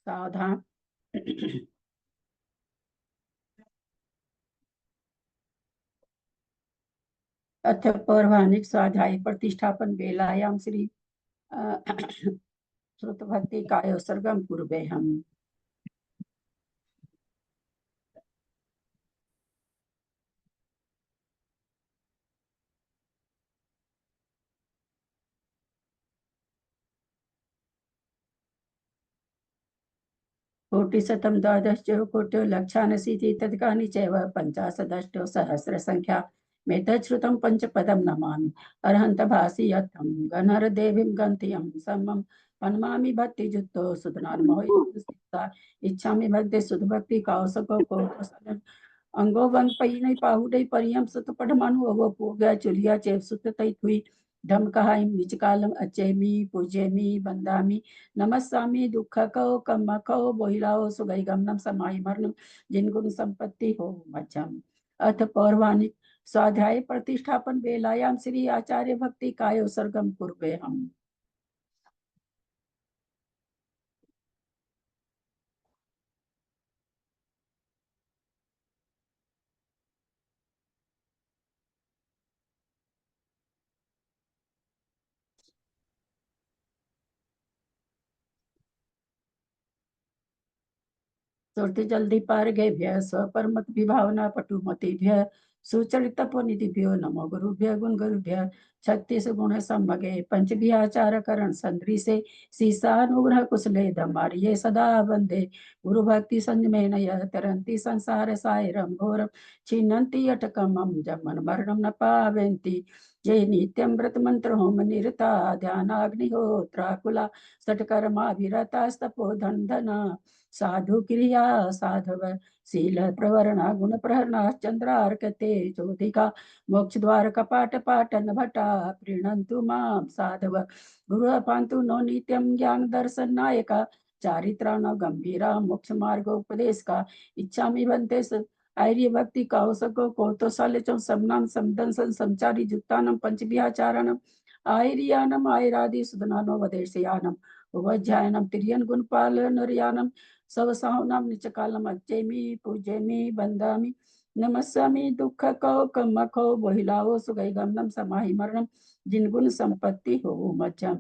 सावधान। अथ पौर्वाणिक स्वाध्याय प्रतिष्ठापन बेलायाम श्री श्रुत भक्ति काय सर्गम पूर्वे हम। कोटिशतं द्वादशो कोट्यो लक्षानशीति तद्गानि चैव पञ्चाशदष्टो सहस्रसङ्ख्या मेतच्छ्रुतं पञ्चपदं नमामि अरहन्तभासि यत्थं गणरदेवीं गन्त्यं समं पन्मामि भक्तियुक्तो सुधनार्मोहिता इच्छामि भक्ति सुधभक्ति कौसको कोसलं अंगो वंग पई नहीं पाहुडे परियम सुत पढ़मानु अवो पूगा चुलिया चेव सुत तई थुई धम कहाई विचकालम अचेमी पूजेमी बंदामी नमस्सामी दुख को कम को बोहिलाओ सुगई गमनम समाई मरणम जिनगुण संपत्ति हो मध्यम। अथ पौर्वाणिक स्वाध्याय प्रतिष्ठापन बेलायाम श्री आचार्य भक्ति कायो सर्गम पूर्वे हम। सुरति जल्दी पार गए भ्य स्वपरमत विभावना पटुमति भ्य सुचरित निधिभ्यो नमो गुरुभ्य गुण गुरुभ्य 36 गुण सम्मगे पंच विहाचार करण संद्री से सीसानुग्रह कुशले धमारिये सदा वंदे गुरु भक्ति संग में नय तरंती संसार सायरम घोरम छिन्नन्ति अटकमम जमन मरणम न पावेन्ति ये नित्यं व्रत मंत्र होम निरता ध्यानाग्निहोत्राकुला सटकर्माभिरता स्तपो धना साधु क्रिया साधव शील प्रवरणा गुण प्रहरणा चंद्रार्कते ज्योतिका मोक्ष द्वार कपाट पाटन भटा प्रीणन्तु मां साधव गुरु पांतु नो नित्यं ज्ञान दर्शन नायका चारित्राण गंभीरा मोक्ष मार्ग उपदेश का इच्छा में बनते आर्य भक्ति कौशको कौतोसाल्यचम समनाम समदंसन संचारी जुत्तानम पंचविहाचारणम आयरियानम आयरादि सुदनानो वदेशयानम उवज्जायनम तिर्यन गुणपाल नरयानम सवसाहनाम निचकालम अच्चेमी पूजेमी बंदामी नमस्सामि दुख को कम को बोहिलाओ सुगई गमनम समाहि मरणम जिनगुण संपत्ति हो मध्यम।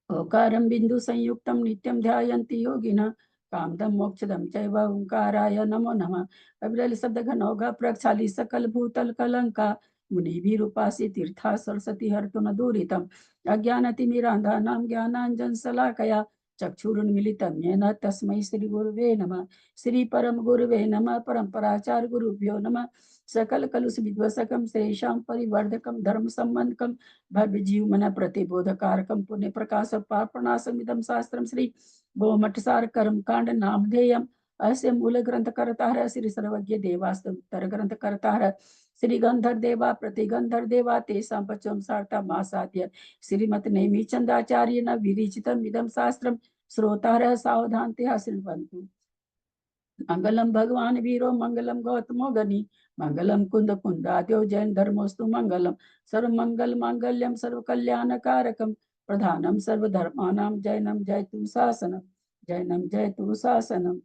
ओकारं बिंदु संयुक्तं नित्यं ध्यायन्ति योगिनः कामदं मोक्षदं चैव ओंकाराय नमो नमः। अविरल शब्द घनौघ प्रक्षाली सकल भूतल कलंका मुनिभिरुपासि तीर्था सरस्वती हर्तु न दूरितम् अज्ञानतिमिरान्धानां ज्ञानाञ्जन शलाकया चक्षुरुन्मीलितं येन तस्मै श्री गुरुवे नमः। श्री परम गुरुवे नमः। परम्पराचार्य गुरुभ्यो नमः। सकल कलुष विध्वसकं श्रेषां परिवर्धकं धर्म संबंधकं भव्य जीवमन प्रतिबोधकारकं पुण्य प्रकाश पापनाशमिदं शास्त्रं श्री गोमठसार कर्म कांड नामधेयम् अस्य मूल ग्रंथ करता श्री सर्वज्ञ देवास्त उत्तर ग्रंथ करता श्री गंधर देवा प्रतिगंधर देवा तेषां पचम सार्ता मासाद्य श्रीमत नेमि चंदाचार्य न विरिचितम् इदं शास्त्रं श्रोतारः सावधानतया शृण्वन्तु। मंगलम भगवान वीरो मंगलम गौतमो गनि मंगलम कुंद कुंदाद्यो जैन धर्मोस्तु मंगलम सर्व मंगल मांगल्यम सर्व कल्याण कारकम प्रधानम सर्व धर्मानां जैनम जयतु शासनम जैनम जयतु शासनम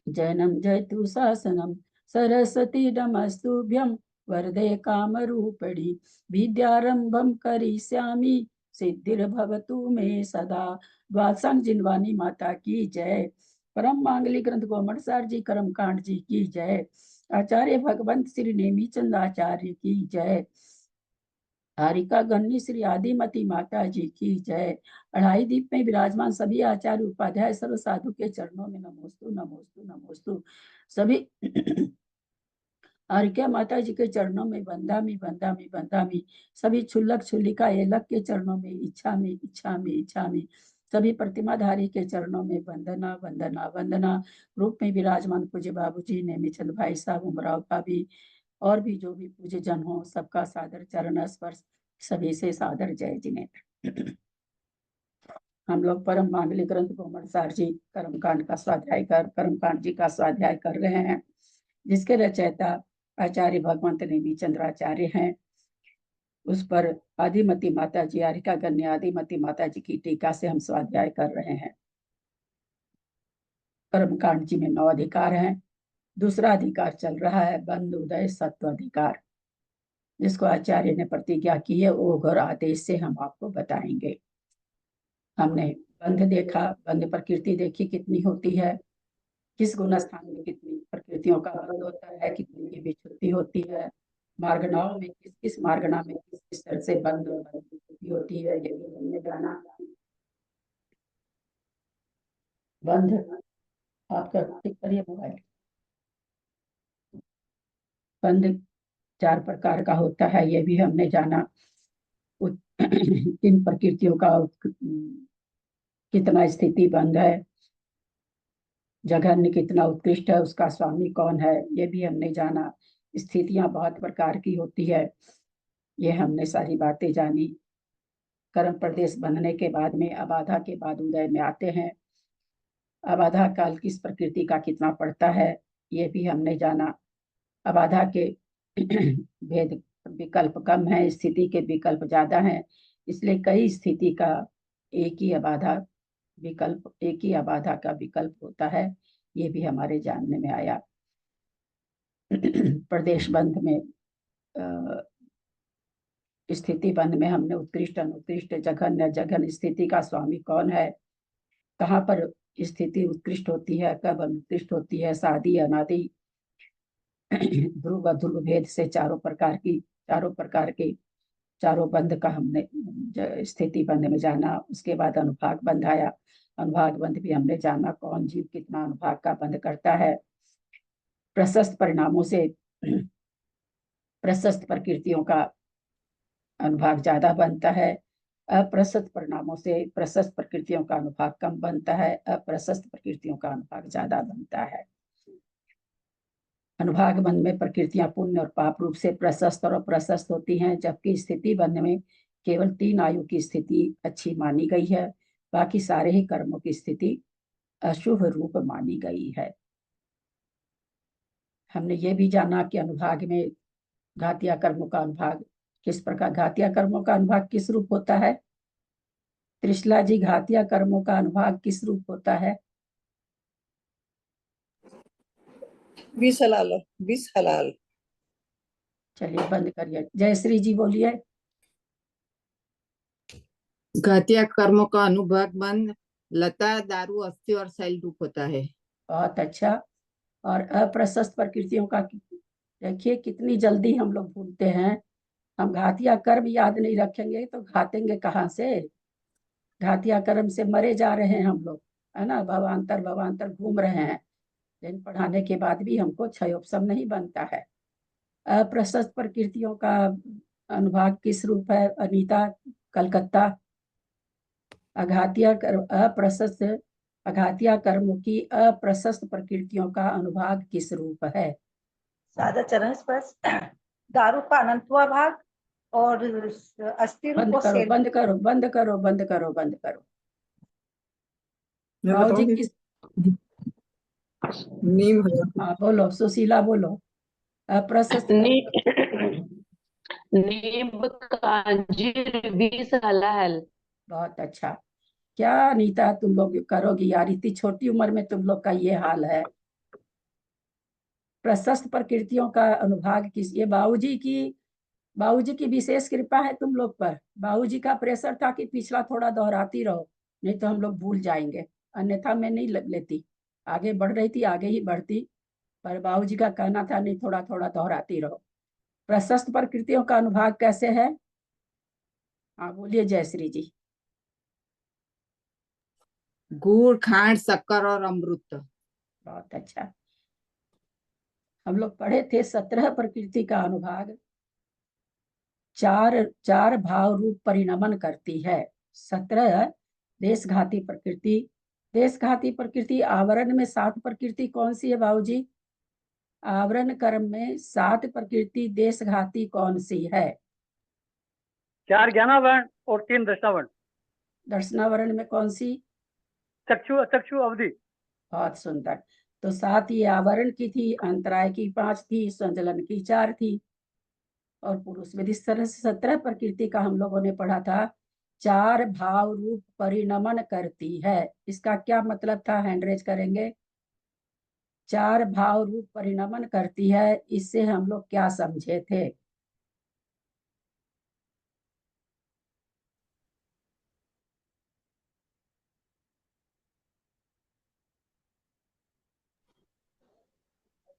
जैनम जयतु शासनम सरस्वती नमस्तुभ्यं वरदे कामरूपिणी विद्यारंभम करिष्यामि सिद्धिर्भवतु मे सदा। द्वादशांग जिनवानी माता की जय। परम मांगली ग्रंथ गोमठसार जी कर्मकांड जी की जय। आचार्य भगवंत श्री नेमीचंद आचार्य की जय। हारिका गन्नी श्री आदिमती माता जी की जय। अढ़ाई दीप में विराजमान सभी आचार्य उपाध्याय सर्व साधु के चरणों में नमोस्तु नमोस्तु नमोस्तु। सभी हारिका माता जी के चरणों में बंदामी बंदामी बंदामी। सभी छुल्लक छुल्लिका एलक के चरणों में इच्छा में इच्छा में इच्छा में। सभी प्रतिमाधारी के चरणों में वंदना वंदना वंदना। रूप में विराजमान पूज्य बाबूजी नेमीचंद भाई साहब उमराव भाभी और भी जो भी पूज्य जन हो सबका सादर चरण स्पर्श। सभी से सादर जय जिनेन्द्र। हम लोग परम मांगलिक ग्रंथ गोमठसार जी कर्मकांड का स्वाध्याय कर्मकांड जी का स्वाध्याय कर रहे हैं, जिसके रचयिता आचार्य भगवंत नेमी चंद्राचार्य हैं। उस पर आदिमती माता जी, आरिका गण्य आदिमती माता जी की टीका से हम स्वाध्याय कर रहे हैं। कर्मकांड जी में 9 अधिकार हैं। दूसरा अधिकार चल रहा है बंध उदय सत्व अधिकार, जिसको आचार्य ने प्रतिज्ञा की है, ओघ और आदेश से हम आपको बताएंगे। हमने बंध देखा, बंध प्रकृति देखी कितनी होती है, किस गुण स्थान में कितनी प्रकृतियों का बंध होता है, कितनी की विच्छुत्ति होती है, मार्गणाओं में किस किस मार्गणा में किस किस तरह से बंध और बंध की स्थिति होती है, ये भी हमने जाना। बंध आपका ठीक करिए मोबाइल। बंध 4 प्रकार का होता है, ये भी हमने जाना। किन प्रकृतियों का कितना स्थिति बंध है, जघन्य कितना उत्कृष्ट है, उसका स्वामी कौन है, ये भी हमने जाना। स्थितियां बहुत प्रकार की होती है, ये हमने सारी बातें जानी। कर्म प्रदेश बनने के बाद में अबाधा के बाद उदय में आते हैं। अबाधा काल किस प्रकृति का कितना पड़ता है, ये भी हमने जाना। अबाधा के भेद विकल्प कम है, स्थिति के विकल्प ज्यादा हैं, इसलिए कई स्थिति का एक ही अबाधा विकल्प, एक ही अबाधा का विकल्प होता है, ये भी हमारे जानने में आया। प्रदेश बंध में स्थिति बंध में हमने उत्कृष्ट अनुत्कृष्ट जघन्य जघन स्थिति का स्वामी कौन है, कहाँ पर स्थिति उत्कृष्ट होती है, कब अनुत्कृष्ट होती है, सादी अनादि ध्रुव ध्रुव भेद से चारों प्रकार के चारों बंध का हमने स्थिति बंध में जाना। उसके बाद अनुभाग बंध आया, अनुभाग बंध भी हमने जाना, कौन जीव कितना अनुभाग का बंध करता है। प्रशस्त परिणामों से प्रशस्त प्रकृतियों का अनुभाग ज्यादा बनता है, अप्रशस्त परिणामों से प्रशस्त प्रकृतियों का अनुभाग कम बनता है, अप्रशस्त प्रकृतियों का अनुभाग ज्यादा बनता है। अनुभाग बंध में प्रकृतियां पुण्य और पाप रूप से प्रशस्त और अप्रशस्त होती हैं, जबकि स्थिति बंध में केवल 3 आयु की स्थिति अच्छी मानी गई है, बाकी सारे ही कर्मों की स्थिति अशुभ रूप मानी गई है। हमने ये भी जाना कि अनुभाग में घातिया कर्मों का अनुभाग किस प्रकार, घातिया कर्मों का अनुभाग किस रूप होता है त्रिशला जी, घातिया कर्मों का अनुभाग किस रूप होता है? 20 हलाल, 20 हलाल। चलिए बंद करिए, जयश्री जी बोलिए। घातिया कर्मों का अनुभाग बंद लता दारू अस्थि और शैल रूप होता है। बहुत अच्छा। और अप्रशस्त प्रकृतियों का देखिए कितनी जल्दी हम लोग भूलते हैं। हम घातिया कर्म याद नहीं रखेंगे तो घातेंगे कहाँ से? घातिया कर्म से मरे जा रहे हैं हम लोग, है ना, भवांतर घूम रहे हैं, लेकिन पढ़ाने के बाद भी हमको क्षयोपशम नहीं बनता है। अप्रशस्त प्रकृतियों का अनुभाग किस रूप है अनीता कलकत्ता? अघातिया कर्मों की अप्रशस्त प्रकृतियों का अनुभाग किस रूप है? सादा चरण स्पर्श, दारू का अनंतवा भाग और अस्थिर बंद रूप करो से। बंद करो बंद करो बंद करो बंद करो। मैं बाबूजी बताऊंगी किस? नीम है। हाँ बोलो, सुशीला बोलो। अप्रशस्त नींब कांजीर 20 हलाहल। बहुत अच्छा। क्या अनीता तुम लोग करोगी यार, इतनी छोटी उम्र में तुम लोग का ये हाल है। प्रशस्त प्रकृतियों का अनुभाग किस, ये बाबूजी की विशेष कृपा है तुम लोग पर। बाबूजी का प्रेशर था कि पिछला थोड़ा दोहराती रहो, नहीं तो हम लोग भूल जाएंगे, अन्यथा मैं नहीं लेती। आगे बढ़ रही थी, आगे ही बढ़ती, पर बाबूजी का कहना था नहीं थोड़ा थोड़ा दोहराती रहो। प्रशस्त प्रकृतियों का अनुभाग कैसे है? हाँ बोलिए जयश्री जी। गुड़ खांड शक्कर और अमृत। बहुत अच्छा। हम लोग पढ़े थे 17 प्रकृति का अनुभाग चार चार भाव रूप परिणमन करती है। 17 देशघाती प्रकृति। देशघाती प्रकृति आवरण में 7 प्रकृति कौन सी है बाबूजी? आवरण कर्म में 7 प्रकृति देशघाती कौन सी है? 4 ज्ञानावरण और 3 दर्शनावरण। दर्शनावरण में कौन सी? चक्षु चक्षु अवधि। बहुत सुंदर। तो 7 ये आवरण की थी, अंतराय की 5 थी, संजलन की 4 थी। और पुरुष वेद। इस तरह से 17 प्रकृति का हम लोगों ने पढ़ा था। 4 भाव रूप परिणमन करती है, इसका क्या मतलब था? हैंड रेज करेंगे। 4 भाव रूप परिणमन करती है, इससे हम लोग क्या समझे थे?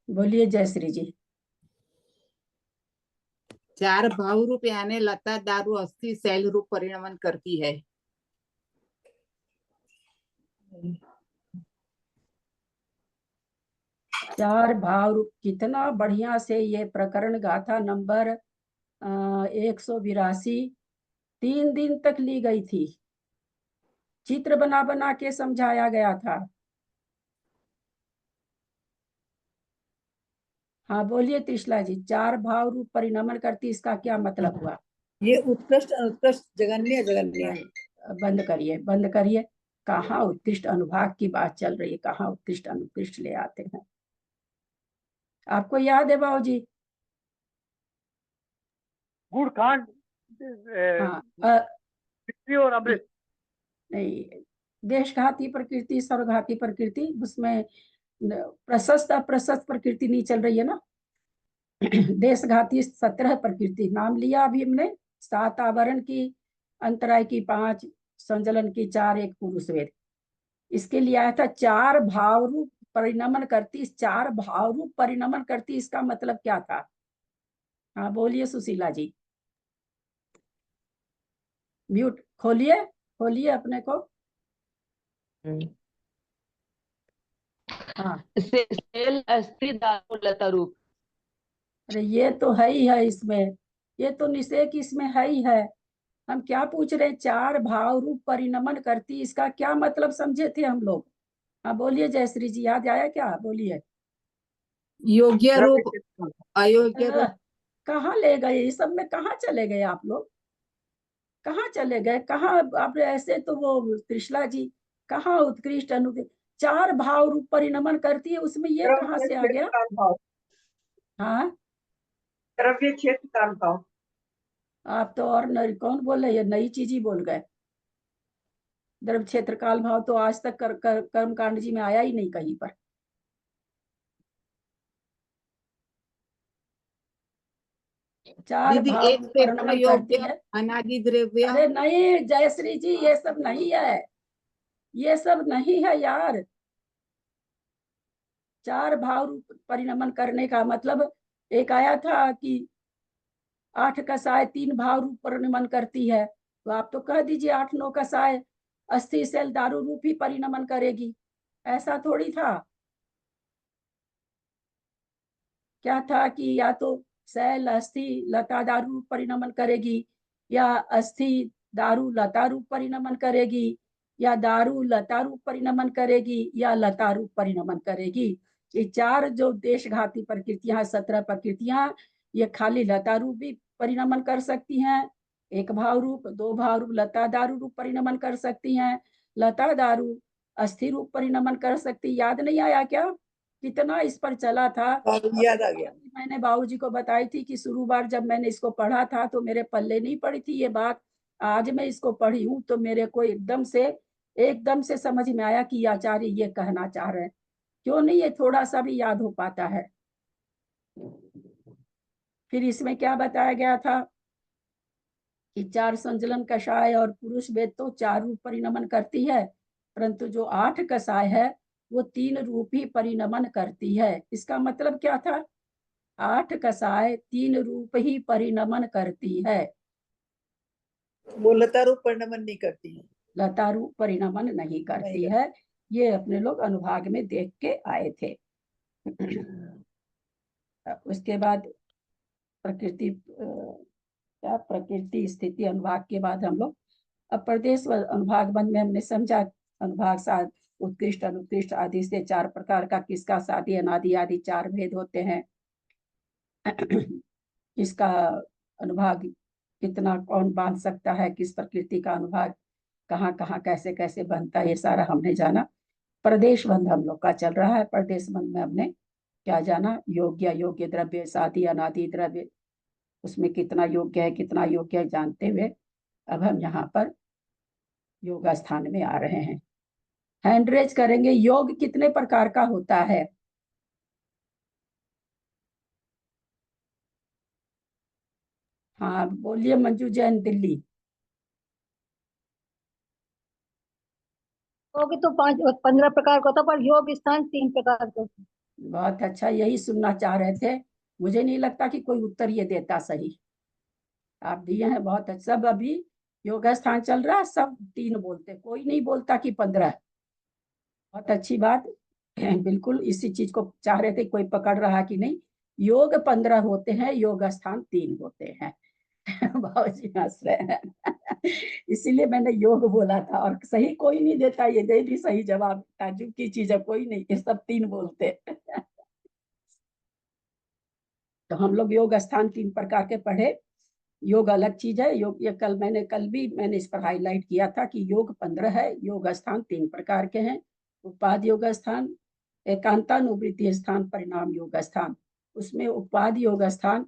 बोलिए जयश्री जी। 4 भाव रूप यानी लता, दारू, अस्थि, शैल रूप परिणमन करती है। चार भाव रूप, कितना बढ़िया से ये प्रकरण गाथा नंबर 182 3 दिन तक ली गई थी, चित्र बना बना के समझाया गया था। हाँ बोलिए त्रिशला जी। 4 भाव रूप परिणमन करती, इसका क्या मतलब हुआ? ये उत्कृष्ट अनुत्कृष्ट जगन्य जगन्य। बंद करिए, बंद करिए। कहाँ उत्कृष्ट अनुभाग की बात चल रही है, कहाँ उत्कृष्ट अनुत्कृष्ट ले आते हैं। आपको याद है बाबूजी? गुड़ कांड, हाँ पृथ्वी और अमृत। नहीं, देशघाती प्रकृति, सर्वघाती प्रकृति, उसमें प्रशस्त अप्रशस्त प्रकृति नहीं चल रही है ना। देशघाती 17 प्रकृति नाम लिया अभी हमने। 7 आवरण की, अंतराय की 5, संजलन की 4, एक पुरुष वेद। इसके लिए आया था 4 भाव रूप परिणमन करती। इस 4 भाव रूप परिणमन करती, इसका मतलब क्या था? हाँ बोलिए सुशीला जी। म्यूट खोलिए, खोलिए अपने को। हाँ सेल, अस्थि, दारू, लता रूप। अरे ये तो है ही है इसमें, ये तो निषेक इसमें है ही है। हम क्या पूछ रहे? 4 भाव रूप परिणमन करती, इसका क्या मतलब समझे थे हम लोग? हाँ बोलिए जयश्री जी, याद आया क्या? बोलिए। योग्य रूप, अयोग्य अह, रूप। कहाँ ले गए? इस सब में कहाँ चले गए आप लोग? कहाँ चले गए? कहाँ आप? ऐसे तो वो त्रिशला जी, कहाँ उत्कृष्ट अनुकृष्ट? 4 भाव रूप परिणमन करती है, उसमें ये कहाँ से आ गया? हाँ द्रव्य क्षेत्र काल भाव। आप तो और कौन बोल रहे? ये नई चीज ही बोल गए। द्रव्य क्षेत्र काल भाव तो आज तक कर्म कांड जी में आया ही नहीं कहीं पर। चार दीदी भाव एक रूप क्षेत्र परिणमन करती योग्य है। अनादि द्रव्य। अरे नहीं जयश्री जी, ये सब नहीं है, ये सब नहीं है यार। 4 भाव रूप परिणमन करने का मतलब, एक आया था कि 8 कसाय 3 भाव रूप परिणमन करती है, तो आप तो कह दीजिए 8 9 कसाय अस्थि सेल दारू रूप ही परिणमन करेगी। ऐसा थोड़ी था। क्या था कि या तो सैल अस्थि लता दारू रूप परिणमन करेगी, या अस्थि दारू लता रूप परिणमन करेगी, या दारू लता रूप परिणमन करेगी, या लता रूप परिणमन करेगी। ये 4 जो देशघाती प्रकृतियां, 17 प्रकृतियां, ये खाली लता रूप भी परिणमन कर सकती हैं, 1 भाव रूप, 2 भाव रूप लता दारू रूप परिणमन कर सकती हैं, लता दारू अस्थि रूप परिणमन कर सकती। याद नहीं आया क्या? कितना इस पर चला था। याद आ गया। मैंने बाबूजी को बताई थी कि शुरू बार जब मैंने इसको पढ़ा था तो मेरे पल्ले नहीं पड़ी थी ये बात। आज मैं इसको पढ़ी हूँ तो मेरे को एकदम से समझ में आया कि आचार्य ये कहना चाह रहे हैं। क्यों नहीं ये थोड़ा सा भी याद हो पाता है? फिर इसमें क्या बताया गया था कि 4 संजलन कषाय और पुरुष वेद तो 4 रूप परिणमन करती है, परंतु जो 8 कषाय है वो 3 रूप ही परिणमन करती है। इसका मतलब क्या था? 8 कसाय 3 रूप ही परिणमन करती है, वो लता रूप परिणमन नहीं करती है। लता रूप परिणमन नहीं करती नहीं है। ये अपने लोग अनुभाग में देख के आए थे। उसके बाद प्रकृति क्या, प्रकृति स्थिति अनुभाग के बाद हम लोग अब प्रदेश अनुभाग बंद में हमने समझा। अनुभाग 7 उत्कृष्ट अनुत्कृष्ट आदि से 4 प्रकार का, किसका सादी अनादि आदि 4 भेद होते हैं। किसका अनुभाग कितना कौन बांध सकता है, किस प्रकृति का अनुभाग कहाँ कहाँ कैसे कैसे बनता है, ये सारा हमने जाना। प्रदेश बंध हम लोग का चल रहा है। प्रदेश बंध में हमने क्या जाना? योग्य योग्य द्रव्य, सादी अनादि द्रव्य, उसमें कितना योग्य है कितना योग्य है जानते हुए अब हम यहाँ पर योग स्थान में आ रहे हैं। हैंड रेज करेंगे। योग कितने प्रकार का होता है? हाँ बोलिए मंजू जैन दिल्ली। योग तो 15 प्रकार का होता है, पर योग स्थान 3 प्रकार का होता है। बहुत अच्छा, यही सुनना चाह रहे थे। मुझे नहीं लगता कि कोई उत्तर ये देता सही। आप दिए हैं बहुत अच्छा। सब अभी योग स्थान चल रहा है, सब 3 बोलते, कोई नहीं बोलता कि 15। बहुत अच्छी बात। बिल्कुल इसी चीज को चाह रहे थे, कोई पकड़ रहा कि नहीं। योग 15 होते हैं, योग स्थान 3 होते हैं। बाबूजी हंस रहे हैं। इसीलिए मैंने योग बोला था, और सही कोई नहीं देता, ये दे भी सही जवाब। ताज्जुब की चीज है, कोई नहीं, ये सब 3 बोलते। तो हम लोग योग स्थान 3 प्रकार के पढ़े। योग अलग चीज है। योग ये कल भी मैंने इस पर हाईलाइट किया था कि योग 15 है, योग स्थान 3 प्रकार के हैं। उपाद योग स्थान, एकांतानुवृत्ति स्थान, परिणाम योग स्थान। उसमें उपाद योग स्थान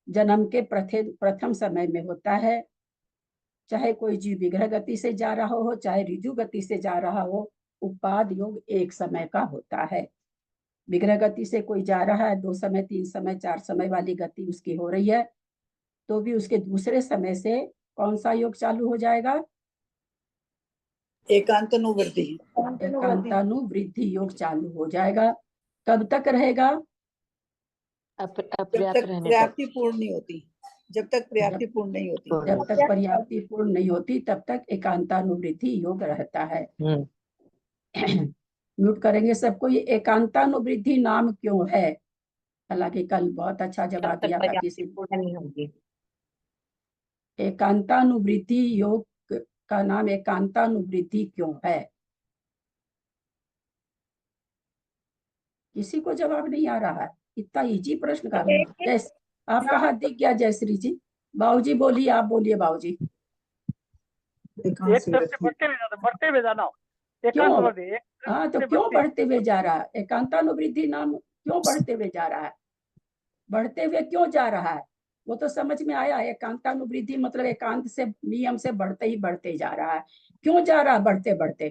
जन्म के प्रथम समय में होता है। चाहे कोई जीव विग्रह गति से जा रहा हो, चाहे ऋजु गति से जा रहा हो, उपाद योग एक समय का होता है। विग्रह गति से कोई जा रहा है, 2 समय 3 समय 4 समय वाली गति उसकी हो रही है, तो भी उसके दूसरे समय से कौन सा योग चालू हो जाएगा? एकांतानुवृत्ति। एकांतानुवृत्ति योग चालू हो जाएगा। कब तक रहेगा? अपर्याप्त रहने तक। पर्याप्ति पूर्ण नहीं होती, जब तक पर्याप्ति पूर्ण नहीं होती। जब तक पर्याप्ति पूर्ण नहीं होती तब तक एकांतानुवृत्ति योग रहता है। म्यूट करेंगे सबको। ये एकांतानुवृत्ति नाम क्यों है? हालांकि कल बहुत अच्छा जवाब दिया था किसी। नहीं होगी। एकांतानुवृत्ति योग का नाम एकांतानुवृत्ति क्यों है? किसी को जवाब नहीं आ रहा है? इतना इजी प्रश्न का। जैस आपका हाथ दिख गया जयश्री जी। बाबूजी बोलिए, आप बोलिए बाबूजी। एक तरफ से बढ़ते हुए जाना क्यों? एकांतवादी हाँ तो क्यों बढ़ते हुए जा रहा है? एकांतानुवृत्ति नाम क्यों बढ़ते हुए जा रहा है? बढ़ते हुए क्यों जा रहा है? वो तो समझ में आया। एकांतानुवृत्ति मतलब एकांत से नियम से बढ़ते ही बढ़ते जा रहा है। क्यों जा रहा है बढ़ते बढ़ते?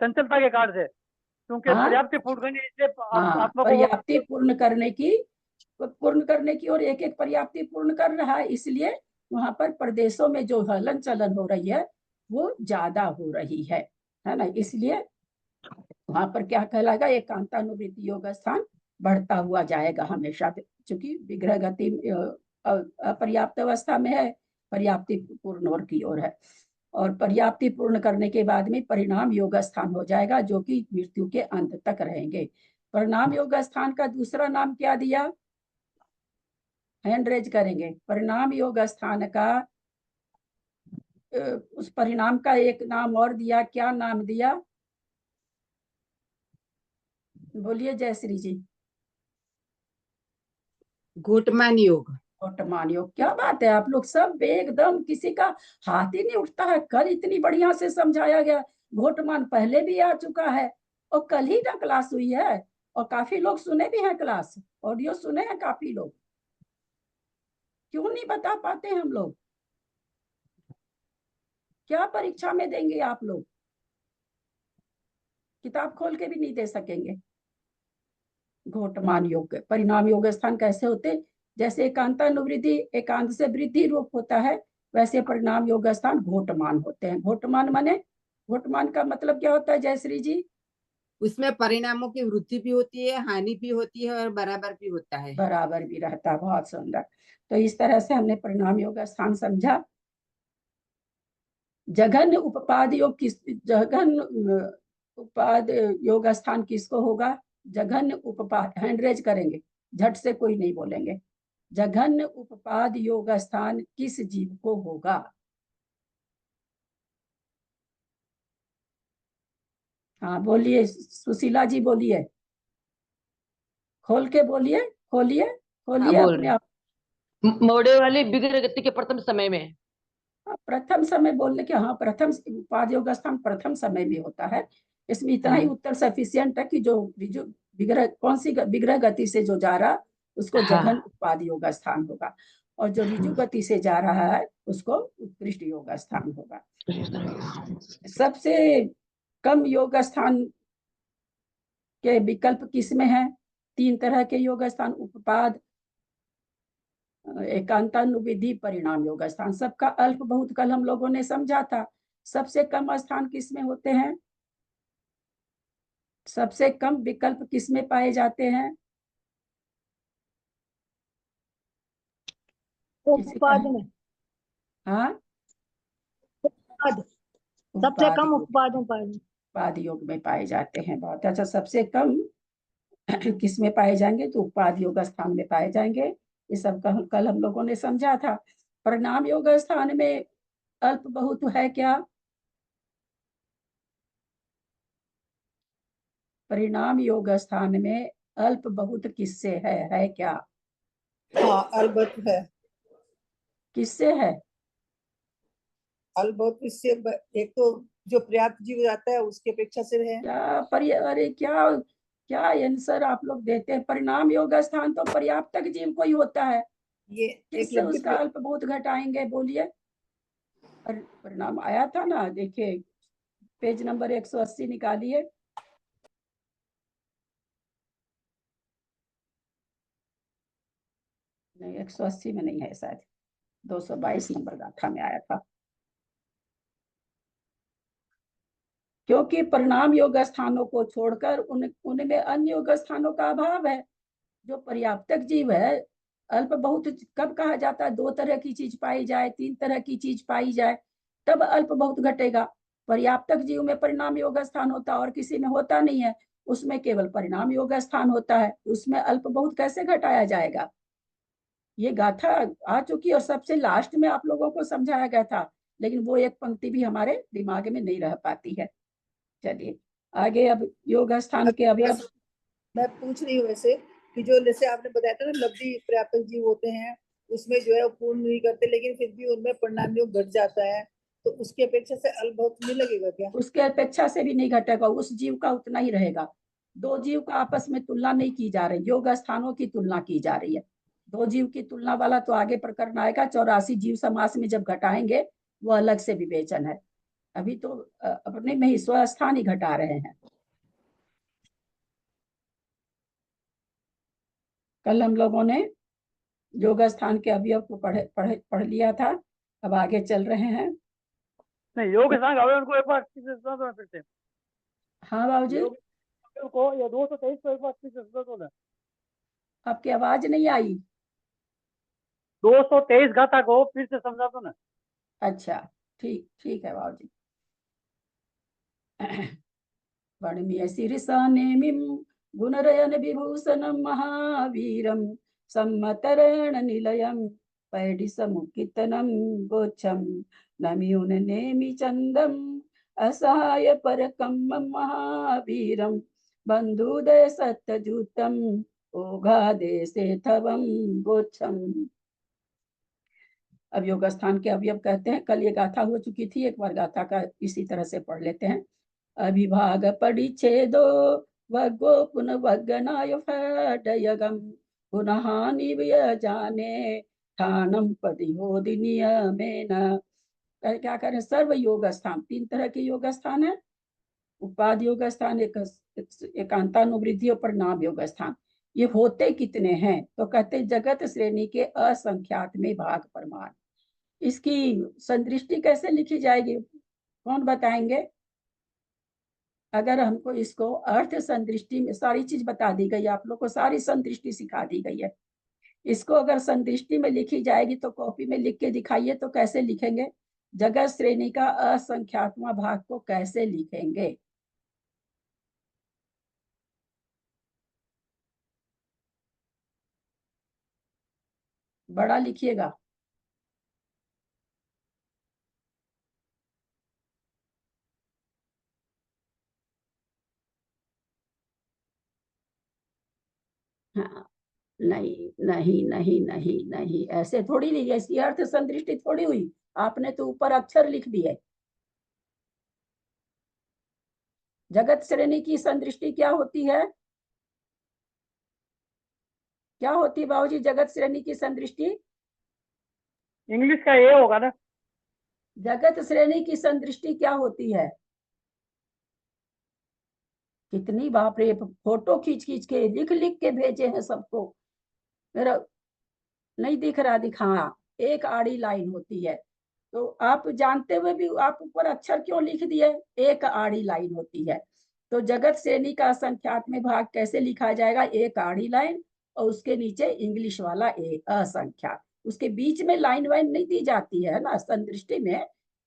चंचलता के कारण से, क्योंकि हाँ? पर्याप्ति पूर्ण करने इसलिए हाँ, आत्मा को पर्याप्ति पूर्ण करने की और एक एक पर्याप्ति पूर्ण कर रहा है, इसलिए वहां पर प्रदेशों में जो हलन चलन हो रही है वो ज्यादा हो रही है ना। इसलिए वहां पर क्या कहलाएगा? एकांतानुवृत्ति योग स्थान बढ़ता हुआ जाएगा हमेशा, क्योंकि विग्रह गति अपर्याप्त अवस्था में है, पर्याप्ति पूर्ण और की ओर है। और पर्याप्ति पूर्ण करने के बाद में परिणाम योग स्थान हो जाएगा, जो कि मृत्यु के अंत तक रहेंगे। परिणाम योग स्थान का दूसरा नाम क्या दिया? हैंड रेज करेंगे। परिणाम योग स्थान का उस परिणाम का एक नाम और दिया, क्या नाम दिया? बोलिए जयश्री जी। घोटमान योग। घोटमान योग। क्या बात है, आप लोग सब एकदम, किसी का हाथ ही नहीं उठता है। कल इतनी बढ़िया से समझाया गया। घोटमान पहले भी आ चुका है, और कल ही ना क्लास हुई है, और काफी लोग सुने भी हैं क्लास, ऑडियो सुने हैं काफी लोग। क्यों नहीं बता पाते हम लोग? क्या परीक्षा में देंगे आप लोग? किताब खोल के भी नहीं दे सकेंगे। घोटमान योग, परिणाम योग स्थान कैसे होते? जैसे एकांतानुवृत्ति एकांत से वृद्धि रूप होता है, वैसे परिणाम योग स्थान घोटमान होते हैं। घोटमान माने, घोटमान का मतलब क्या होता है जयश्री जी? उसमें परिणामों की वृद्धि भी होती है, हानि भी होती है और बराबर भी होता है। बराबर भी रहता है। बहुत सुंदर। तो इस तरह से हमने परिणाम योग स्थान समझा। जघन्य उपपाद योग जघन्य उपपाद योग स्थान किसको होगा? जघन्य उपपाद, हैंड रेज करेंगे, झट से कोई नहीं बोलेंगे। जघन्य उपपाद योग स्थान किस जीव को होगा? हाँ बोलिए सुशीला जी, बोलिए, खोल के बोलिए, खोलिए खोलिए बोल अपने रही आप। मोड़े वाली विग्रह गति के प्रथम समय में। प्रथम समय बोलने के, हाँ प्रथम उपाद योग स्थान प्रथम समय में होता है, इसमें इतना ही उत्तर सफिशियंट है कि जो विग्रह कौन सी विग्रह गति से जो जा रहा उसको हाँ। जघन उत्पाद योग स्थान होगा, और जो ऋजु गति से जा रहा है उसको उत्कृष्ट योग स्थान होगा। सबसे कम योग स्थान के विकल्प किसमें है? 3 तरह के योग स्थान, उपपाद, एकांतानुविधि, परिणाम योग स्थान। सबका अल्प बहुत कल हम लोगों ने समझा था। सबसे कम स्थान किसमें होते हैं? सबसे कम विकल्प किसमें पाए जाते हैं? उपपाद में। हाँ, उपपाद, सबसे कम उपपाद उपपाद योग में पाए जाते हैं। बहुत अच्छा। सबसे कम किसमें पाए जाएंगे? तो उपपाद योग स्थान में पाए जाएंगे। ये सब कल हम लोगों ने समझा था। परिणाम योग स्थान में अल्प बहुत है क्या? परिणाम योग स्थान में अल्प बहुत किससे है क्या? हाँ, अल्बत है। किससे है? अल्बत इससे एक तो जो पर्याप्त जीव जाता है उसके अपेक्षा से है। अरे क्या क्या आंसर आप लोग देते हैं? परिणाम योग स्थान तो पर्याप्त जीव को ही होता है। ये किससे उसका अल्प बहुत घटाएंगे? बोलिए। परिणाम आया था ना, देखिए पेज नंबर 180 निकालिए। नहीं, 180 में नहीं है शायद, 222 नंबर गाथा में आया था। क्योंकि परिणाम योग स्थानों को छोड़कर उनमें अन्य योग स्थानों का अभाव है। जो पर्याप्तक जीव है, अल्प बहुत कब कहा जाता है? 2 तरह की चीज पाई जाए, 3 तरह की चीज पाई जाए, तब अल्प बहुत घटेगा। पर्याप्तक जीव में परिणाम योग स्थान होता और किसी में होता नहीं है, उसमें केवल परिणाम योग स्थान होता है। उसमें अल्प बहुत कैसे घटाया जाएगा? ये गाथा आ चुकी और सबसे लास्ट में आप लोगों को समझाया गया था, लेकिन वो एक पंक्ति भी हमारे दिमाग में नहीं रह पाती है। चलिए आगे। अब योग स्थान के अवयव मैं पूछ रही हूँ वैसे कि जो जैसे आपने बताया था ना लब्धि पर्याप्त जीव होते हैं, उसमें जो है वो पूर्ण नहीं करते, लेकिन फिर भी उनमें परिणाम योग घट जाता है, तो उसकी अपेक्षा से अल्प बहुत नहीं लगेगा क्या? उसके अपेक्षा से भी नहीं घटेगा, उस जीव का उतना ही रहेगा। 2 जीव का आपस में तुलना नहीं की जा रही, योग स्थानों की तुलना की जा रही है। 2 जीव की तुलना वाला तो आगे प्रकरण आएगा। 84 जीव समास में जब घटाएंगे वो अलग से विवेचन है। अभी तो अपने में ही स्वस्थान ही घटा रहे हैं। कल हम लोगों ने योग स्थान के अवयव को पढ़ लिया था। अब आगे चल रहे हैं। नहीं, योग स्थान अवयव को एक बार फिर से सुना दो फिर से। हाँ बाबूजी, योग अवयव को या 223 को एक बार फिर से सुना दो ना। आपकी आवाज नहीं आई। 223 गाथा को फिर से समझा दो ना। अच्छा, ठीक ठीक है बाबूजी। वर्णमीय शीर्षानेमिं गुणरयन विभूषणं महावीरं सम्मतरण निलयं पैडिसमुत्कितनं गोच्छं नम्युननेमि चन्दम् असहाय परकं महावीरं बन्धुदय सत्यजुतं ओघादेशेथवं गोच्छम्। अब योग स्थान के अवयव कहते हैं। कल ये गाथा हो चुकी थी, एक बार गाथा का इसी तरह से पढ़ लेते हैं। अभिभाग परिच्छेदो वग्गो पुनः वग्गनाय फडयगम पुनहानि जाने थानम पदिहोदि नियमेन। क्या करें? सर्व योग स्थान 3 तरह के योग स्थान है। उपाद योग स्थान, एकांतानुवृद्धि और परिणाम योग स्थान। ये होते कितने हैं? तो कहते जगत श्रेणी के असंख्यात में भाग प्रमाण। इसकी संदृष्टि कैसे लिखी जाएगी? कौन बताएंगे? अगर हमको इसको अर्थ संदृष्टि में सारी चीज बता दी गई, आप लोग को सारी संदृष्टि सिखा दी गई है। इसको अगर संदृष्टि में लिखी जाएगी तो कॉपी में लिख के दिखाइए, तो कैसे लिखेंगे? जगत श्रेणी का असंख्यातवां भाग को कैसे लिखेंगे? बड़ा लिखिएगा। हाँ, नहीं नहीं नहीं नहीं नहीं, ऐसे थोड़ी नहीं, ऐसी अर्थ संदृष्टि थोड़ी हुई। आपने तो ऊपर अक्षर लिख दिए। जगत श्रेणी की संदृष्टि क्या होती है? क्या होती है बाबूजी जगत श्रेणी की संदृष्टि? इंग्लिश का ए होगा ना। जगत श्रेणी की संदृष्टि क्या होती है? कितनी बाप रे, फोटो खींच खींच के लिख लिख के भेजे हैं सबको। मेरा नहीं दिख रहा, दिखा। एक आड़ी लाइन होती है, तो आप जानते हुए भी आप ऊपर अक्षर क्यों लिख दिए? एक आड़ी लाइन होती है। तो जगत श्रेणी का असंख्यात में भाग कैसे लिखा जाएगा? एक आड़ी लाइन और उसके नीचे इंग्लिश वाला ए असंख्यात। उसके बीच में लाइन वाइन नहीं दी जाती है ना, संदृष्टि में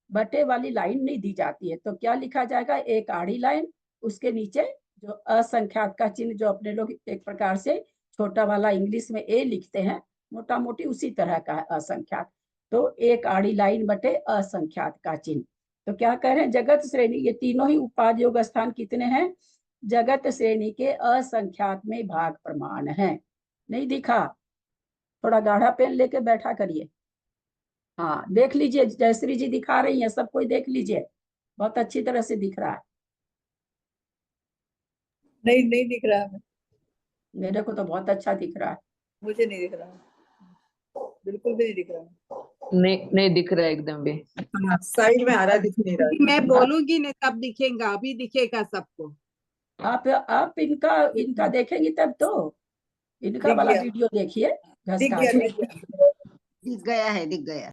बटे वाली लाइन नहीं दी जाती है। तो क्या लिखा जाएगा? एक आड़ी लाइन, उसके नीचे जो असंख्यात का चिन्ह, जो अपने लोग एक प्रकार से छोटा वाला इंग्लिश में ए लिखते हैं, मोटा मोटी उसी तरह का है असंख्यात। तो एक आड़ी लाइन बटे असंख्यात का चिन्ह। तो क्या कह रहे हैं? जगत श्रेणी, ये तीनों ही उपाधि योग स्थान कितने हैं? जगत श्रेणी के असंख्यात में भाग प्रमाण है। नहीं दिखा? थोड़ा गाढ़ा पेन लेके बैठा करिए। हाँ देख लीजिए, जयश्री जी दिखा रही है, सब कोई देख लीजिए, बहुत अच्छी तरह से दिख रहा है। नहीं नहीं दिख रहा है, मेरे को तो बहुत अच्छा दिख रहा है। मुझे नहीं दिख रहा, बिल्कुल भी नहीं दिख रहा। नहीं दिख रहा है एकदम भी। हाँ, साइड में आ रहा, दिख नहीं रहा। मैं बोलूंगी नहीं तब दिखेगा, अभी दिखेगा सबको। आप इनका देखेंगी तब तो। इनका दिख वाला गया। वीडियो देखिए, दिख घसका गया, के। दिख गया। दिख गया है, दिख गया।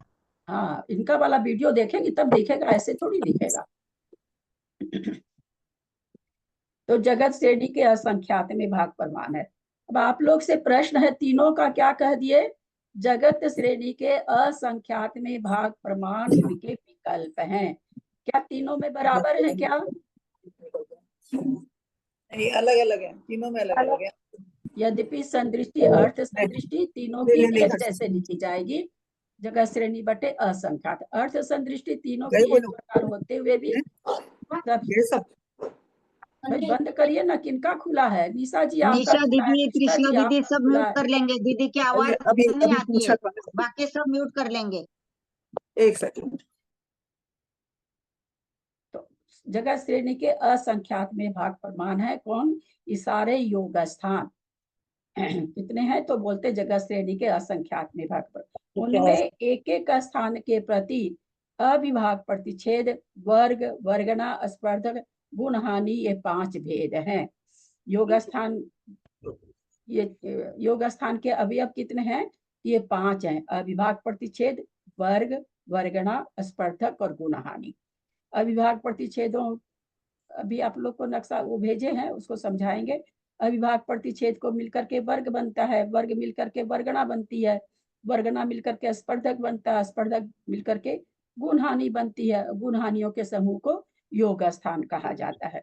हाँ इनका वाला वीडियो देखेंगी तब दिखेगा, ऐसे थोड़ी दिखेगा। तो जगत श्रेणी के असंख्यात में भाग प्रमाण है। अब आप लोग से प्रश्न है, तीनों का क्या कह दिए? जगत श्रेणी के असंख्यात में भाग प्रमाण इनके विकल्प हैं। क्या तीनों में बराबर है क्या? नहीं, अलग अलग है, तीनों में अलग अलग है। यद्यपि संदृष्टि अर्थ संदृष्टि तीनों की एक जैसे लिखी जाएगी। जगत श्रेणी बटे असंख्यात, अर्थ संदृष्टि तीनों की एक प्रकार होते हुए भी सब। भाई बंद करिए ना, किनका खुला है? निशा जी आपका निशा खुला है, दीदी, कृष्णा कृष्णा जी दीदी आपका सब खुला म्यूट है। कर लेंगे। दीदी की आवाज अभी नहीं अभी आती है, पूछा था। बाकी सब म्यूट कर लेंगे। एक सेकंड। तो जगत श्रेणी के असंख्यात में भाग प्रमाण है कौन? इशारे योग स्थान। कितने हैं? तो बोलते जगत श्रेणी के असंख्यात में भाग प्रमाण। उनमें एक एक स्थान के प्रति अविभाग प्रतिच्छेद, वर्ग, वर्गना, स्पर्धक, गुण हानि, ये 5 भेद हैं। योग स्थान, ये योग स्थान के अवयव कितने हैं? ये 5 हैं। अविभाग प्रतिच्छेद, वर्ग, वर्गना, स्पर्धक और गुण हानि। अविभाग प्रतिच्छेदों, अभी आप लोग को नक्शा वो भेजे हैं, उसको समझाएंगे। अविभाग प्रतिच्छेद को मिलकर के वर्ग बनता है, वर्ग मिलकर के वर्गना बनती है, वर्गना मिलकर के स्पर्धक बनता है, स्पर्धक मिलकर के गुण हानि बनती है, गुण हानियों के समूह को योग स्थान कहा जाता है।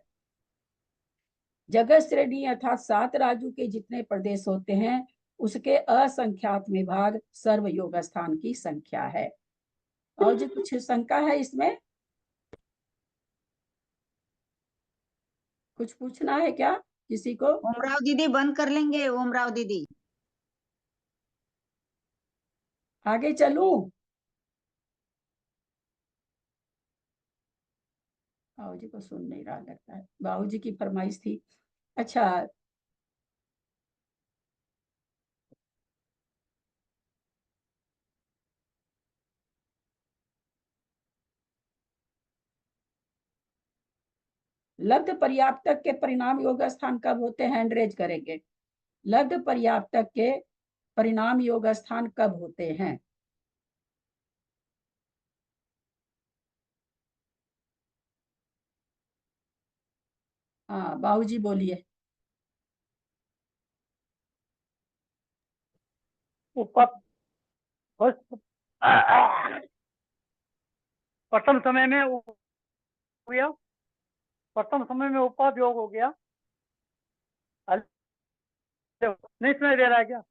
जगत श्रेणी अर्थात 7 राज्यों के जितने प्रदेश होते हैं, उसके असंख्यात में भाग सर्व योग स्थान की संख्या है। और जो कुछ शंका है इसमें, कुछ पूछना है क्या किसी को? ओमराव दीदी बंद कर लेंगे, ओमराव दीदी। आगे चलूं? बाबूजी को सुन नहीं रहा लगता है, बाबूजी की फरमाइश थी। अच्छा, लब्ध पर्याप्तक के परिणाम योग स्थान कब होते हैं? हैंड रेज करेंगे। लब्ध पर्याप्तक के परिणाम योग स्थान कब होते हैं? हाँ बाबूजी बोलिए। ऊपर प्रथम समय में हो गया, प्रथम समय में उपायोग हो गया। नहीं सुनाई दे रहा है क्या?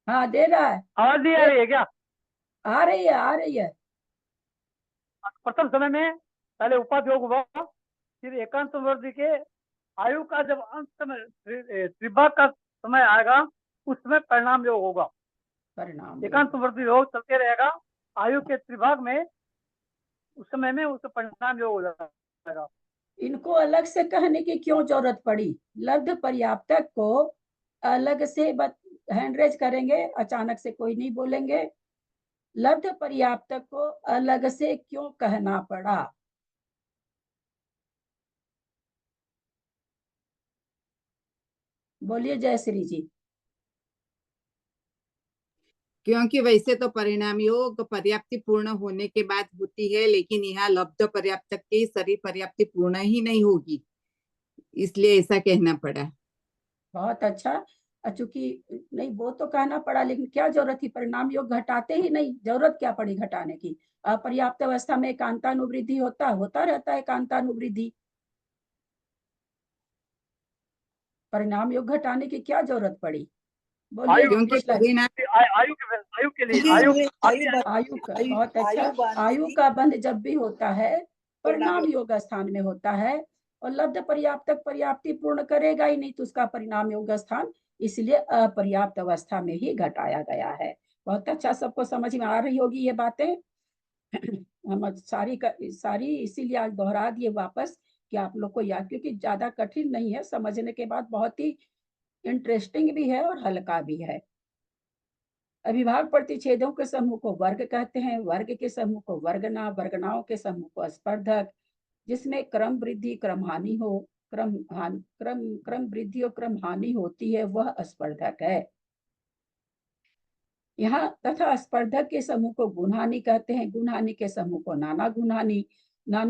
हाँ दे रहा है, आवाज नहीं आ रही है क्या? आ रही है, आ रही है। प्रथम समय में पहले उपायोग हुआ, फिर एकांत वर्ग के आयु का जब अंत में त्रिभाग का समय आएगा, उस समय परिणाम योग होगा। परिणाम एकांत वर्ग योग चलते रहेगा, आयु के त्रिभाग में उस समय में उसका परिणाम योग हो जाएगा। इनको अलग से कहने की क्यों जरूरत पड़ी? लब्ध पर्याप्तक को अलग से हैंड रेज करेंगे, अचानक से कोई नहीं बोलेंगे। लब्ध पर्याप्तक को अलग से क्यों कहना पड़ा? बोलिए जयश्री जी। क्योंकि वैसे तो परिणाम योग पर्याप्ति पूर्ण होने के बाद होती है, लेकिन यहाँ लब्ध पर्याप्तक की सारी पर्याप्ति पूर्ण ही नहीं होगी, इसलिए ऐसा कहना पड़ा। बहुत अच्छा। चूंकि नहीं वो तो कहना पड़ा, लेकिन क्या जरूरत थी? परिणाम योग घटाते ही नहीं, जरूरत क्या पड़ी घटाने की? अपर्याप्त अवस्था में एकांतानुवृद्धि होता रहता है एकांतानुवृद्धि। परिणाम योग घटाने की क्या जरूरत पड़ी? बोलिए। आयु क्योंकि नेक्स्ट लाइन। परिणाम आयु के लिए क्योंकि आयु उन्हें आयु बांध- आयु का, आयु- बहुत अच्छा। आयु बांधने आयु की का बंध जब भी होता है परिणाम परिणाम योग स्थान में होता है, और लब्ध पर्याप्तक पर्याप्ति पूर्ण करेगा ही नहीं तो उसका परिणाम योग स्थान इसलिए अपर्याप्त अवस्था में ही घटाया गया है। बहुत अच्छा, सबको समझ में आ रही होगी ये बातें। हम सारी इसीलिए आज दोहरा दिए वापस कि आप लोग को याद, क्योंकि ज्यादा कठिन नहीं है, समझने के बाद बहुत ही इंटरेस्टिंग भी है और हल्का भी है। अविभाज्य प्रतिच्छेदों के समूह को वर्ग कहते हैं, वर्ग के समूह को वर्गना, वर्गनाओं के समूह को स्पर्धक। जिसमें क्रम वृद्धि क्रम हानि हो, क्रम वृद्धि और क्रम हानि होती है, वह स्पर्धक है। यहाँ तथा स्पर्धक के समूह को गुणहानि कहते हैं, गुणहानि के समूह को नाना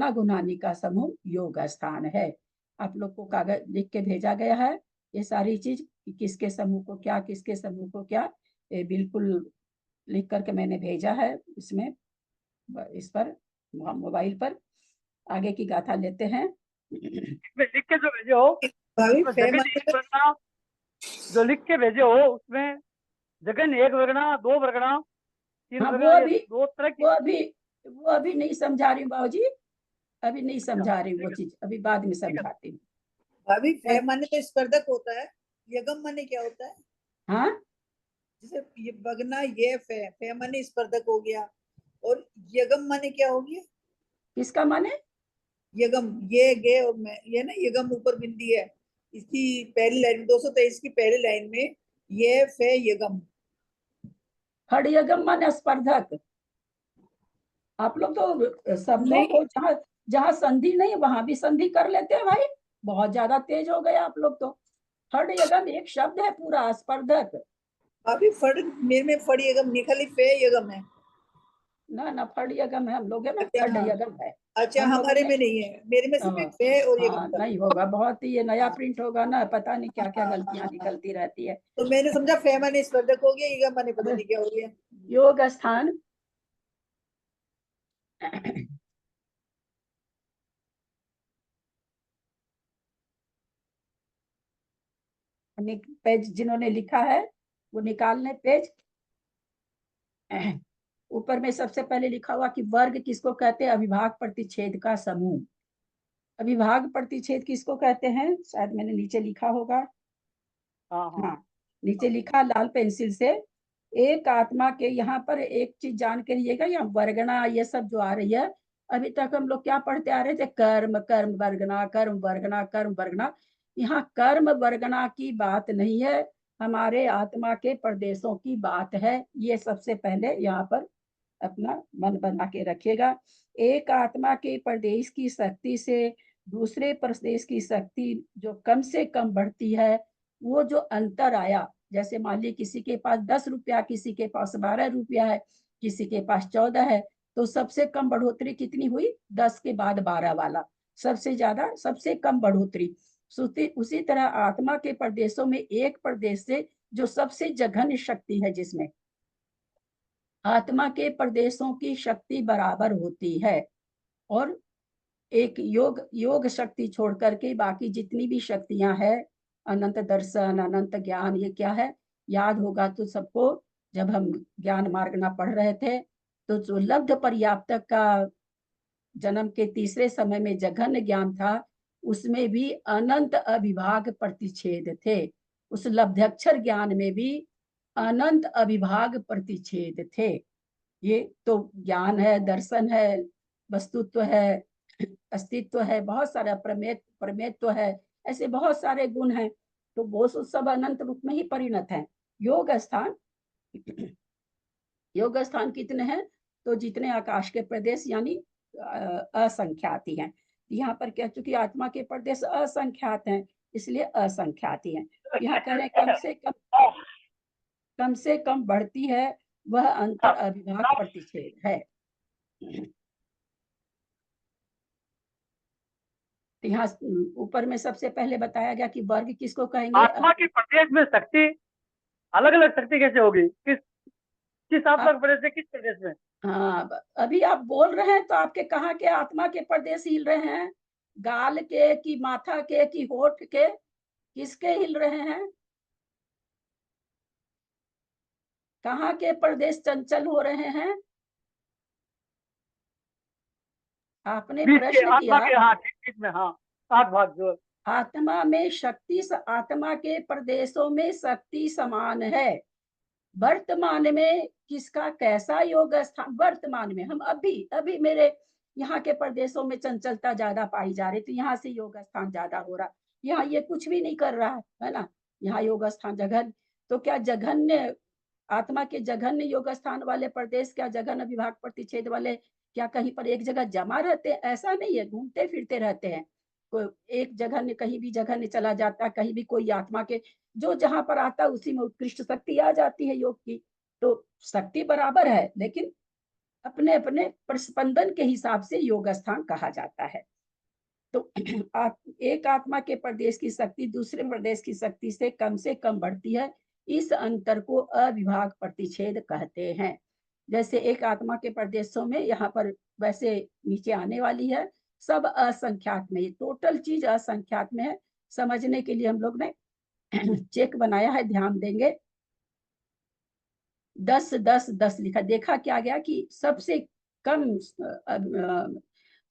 गुणहानि का समूह योग स्थान है। आप लोग को कागज लिख के भेजा गया है ये सारी चीज, किसके समूह को क्या, किसके समूह को क्या, ये बिल्कुल लिख करके मैंने भेजा है इसमें, इस पर मोबाइल पर। आगे की गाथा लेते हैं। लिख के जो भेजे हो भाभी उसमें फे जगन माने एक वर्गना, जो लिख के भेजे हो उसमें जगन एक वर्गना, दो वर्गना, तीन हाँ, वर्गना, ये दो तरह की। वो अभी नहीं समझा रही हूँ बाबूजी, अभी नहीं समझा रही वो चीज, अभी बाद में समझाती हूँ। भाभी फे माने तो स्पर्धक होता है, यगम माने क्या होता है? हाँ, जैसे ये बगना, ये फे माने स्पर्धक हो गया, और यगम माने क्या हो गया? किसका माने? यगम, ये गे और मैं, ये ना यगम ऊपर बिंदी है, इसकी पहली लाइन 223 की पहली लाइन में ये फे यगम। खड़यगम माने स्पर्धक। आप लोग तो शब्दों नहीं। को जहाँ संधि नहीं वहां भी संधि कर लेते हैं भाई, बहुत ज्यादा तेज हो गए आप लोग तो। खड़यगम एक शब्द है पूरा, स्पर्धक। अभी फड़, मेरे में फड़ यगम नहीं, खाली फे यगम है। ना फड़यगम है, हम लोग है ना, अच्छा, हाँ। खड़यगम है। अच्छा, हम लोगों हमारे ने में नहीं है, मेरे में सिर्फ एक फे और हाँ, यगम था। नहीं होगा, बहुत ही ये नया हाँ। प्रिंट होगा ना, पता नहीं क्या क्या हाँ, गलतियां हाँ, निकलती रहती है। तो मैंने समझा फे माने स्पर्धक हो गया, यगम माने पता नहीं क्या हो गया। योग स्थान पेज जिन्होंने लिखा है वो निकाल लें पेज। ऊपर में सबसे पहले लिखा हुआ कि वर्ग किसको कहते हैं? अविभाज्य प्रतिच्छेद का समूह। अविभाज्य प्रतिच्छेद किसको कहते हैं? शायद मैंने नीचे लिखा होगा। हाँ हाँ हाँ, नीचे लिखा लाल पेंसिल से। एक आत्मा के, यहाँ पर एक चीज जान के रहिएगा, यहाँ वर्गना ये सब जो आ रही है, अभी तक हम लोग क्या पढ़ते आ रहे थे? कर्म कर्म वर्गना, कर्म वर्गना, कर्म वर्गना। यहाँ कर्म वर्गना की बात नहीं है, हमारे आत्मा के प्रदेशों की बात है। ये सबसे पहले यहाँ पर अपना मन बना के रखिएगा। एक आत्मा के प्रदेश की शक्ति से दूसरे प्रदेश की शक्ति जो कम से कम बढ़ती है, वो जो अंतर आया, जैसे मान ली किसी के पास 10 रुपया, किसी के पास 12 रुपया है, किसी के पास 14 है, तो सबसे कम बढ़ोतरी कितनी हुई? 10 के बाद 12 वाला सबसे ज्यादा, सबसे कम बढ़ोतरी। उसी तरह आत्मा के प्रदेशों में एक प्रदेश से जो सबसे जघन्य शक्ति है, जिसमें आत्मा के प्रदेशों की शक्ति बराबर होती है, और एक योग शक्ति छोड़ करके बाकी जितनी भी शक्तियां हैं, अनंत दर्शन, अनंत ज्ञान, ये क्या है याद होगा तो सबको। जब हम ज्ञान मार्ग ना पढ़ रहे थे तो जो लब्ध पर्याप्तक का जन्म के तीसरे समय में जघन्य ज्ञान था, उसमें भी अनंत अविभाग प्रतिच्छेद थे। उस लब्धाक्षर ज्ञान में भी अनंत अविभाग प्रतिच्छेद थे। ये तो ज्ञान है, दर्शन है, वस्तुत्व है, अस्तित्व है, बहुत सारा प्रमेत्व है, ऐसे बहुत सारे गुण हैं। तो वो सब अनंत रूप में ही परिणत है। योग स्थान योग स्थान कितने हैं? तो जितने आकाश के प्रदेश यानी असंख्यात ही हैं। यहाँ पर कह चुकी आत्मा के प्रदेश असंख्यात हैं, इसलिए असंख्यात ही हैं। यहाँ कह रहे हैं कम से कम बढ़ती है, वह अंतर अविभाग प्रतिच्छेद है। तो यहाँ ऊपर में सबसे पहले बताया गया कि वर्ग किसको कहेंगे? आत्मा के प्रदेश में शक्ति अलग अलग शक्ति कैसे होगी? किस आत्मा के प्रदेश से किस प्रदेश में? हाँ, अभी आप बोल रहे हैं तो आपके कहाँ के आत्मा के प्रदेश हिल रहे हैं? गाल के कि माथा के कि होठ के, किसके हिल रहे हैं? कहाँ के प्रदेश चंचल हो रहे हैं? आपने बीच के प्रश्न आत्मा किया। के, हाँ बीच में, हाँ 7 भाग जो आत्मा में शक्ति, आत्मा के प्रदेशों में शक्ति समान है। वर्तमान में किसका कैसा योग स्थान? वर्तमान में हम अभी मेरे यहाँ के प्रदेशों में चंचलता ज्यादा पाई जा रही, तो यहाँ से योग स्थान ज्यादा हो रहा। यहाँ ये कुछ भी नहीं कर रहा है ना, यहाँ योग स्थान जघन। तो क्या जघन्य आत्मा के जघन्य योग स्थान वाले प्रदेश, क्या जघन्य विभाग प्रतिच्छेद वाले क्या कहीं पर एक जगह जमा रहते हैं? ऐसा नहीं है, घूमते फिरते रहते हैं। कोई एक जघन्य कहीं भी जघन्य चला जाता, कहीं भी कोई आत्मा के जो जहां पर आता उसी में उत्कृष्ट शक्ति आ जाती है योग की। तो शक्ति बराबर है, लेकिन अपने अपने प्रस्पंदन के हिसाब से योग स्थान कहा जाता है। तो एक आत्मा के प्रदेश की शक्ति दूसरे प्रदेश की शक्ति से कम बढ़ती है, इस अंतर को अविभाग प्रतिच्छेद कहते हैं। जैसे एक आत्मा के प्रदेशों में यहाँ पर वैसे नीचे आने वाली है, सब असंख्यात में, टोटल चीज असंख्यात में है। समझने के लिए हम लोग ने चेक बनाया है, ध्यान देंगे। 10 10 10 लिखा, देखा क्या गया कि सबसे कम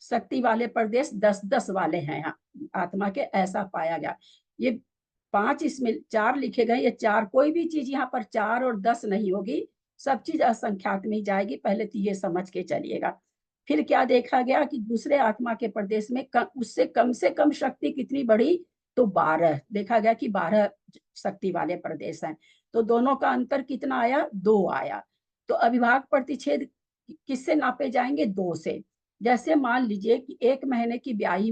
शक्ति वाले प्रदेश 10 10 वाले हैं आत्मा के, ऐसा पाया गया। ये 5 इसमें 4 लिखे गए, ये 4 कोई भी चीज यहाँ पर 4 और 10 नहीं होगी, सब चीज असंख्यात में ही जाएगी। पहले तो ये समझ के चलिएगा। फिर क्या देखा गया कि दूसरे आत्मा के प्रदेश में उससे कम से कम शक्ति कितनी बढ़ी? तो 12 देखा गया कि 12 शक्ति वाले प्रदेश हैं। तो दोनों का अंतर कितना आया? 2 आया। तो अविभाग प्रतिच्छेद किससे नापे जाएंगे? 2 से। जैसे मान लीजिए कि 1 महीने की ब्याही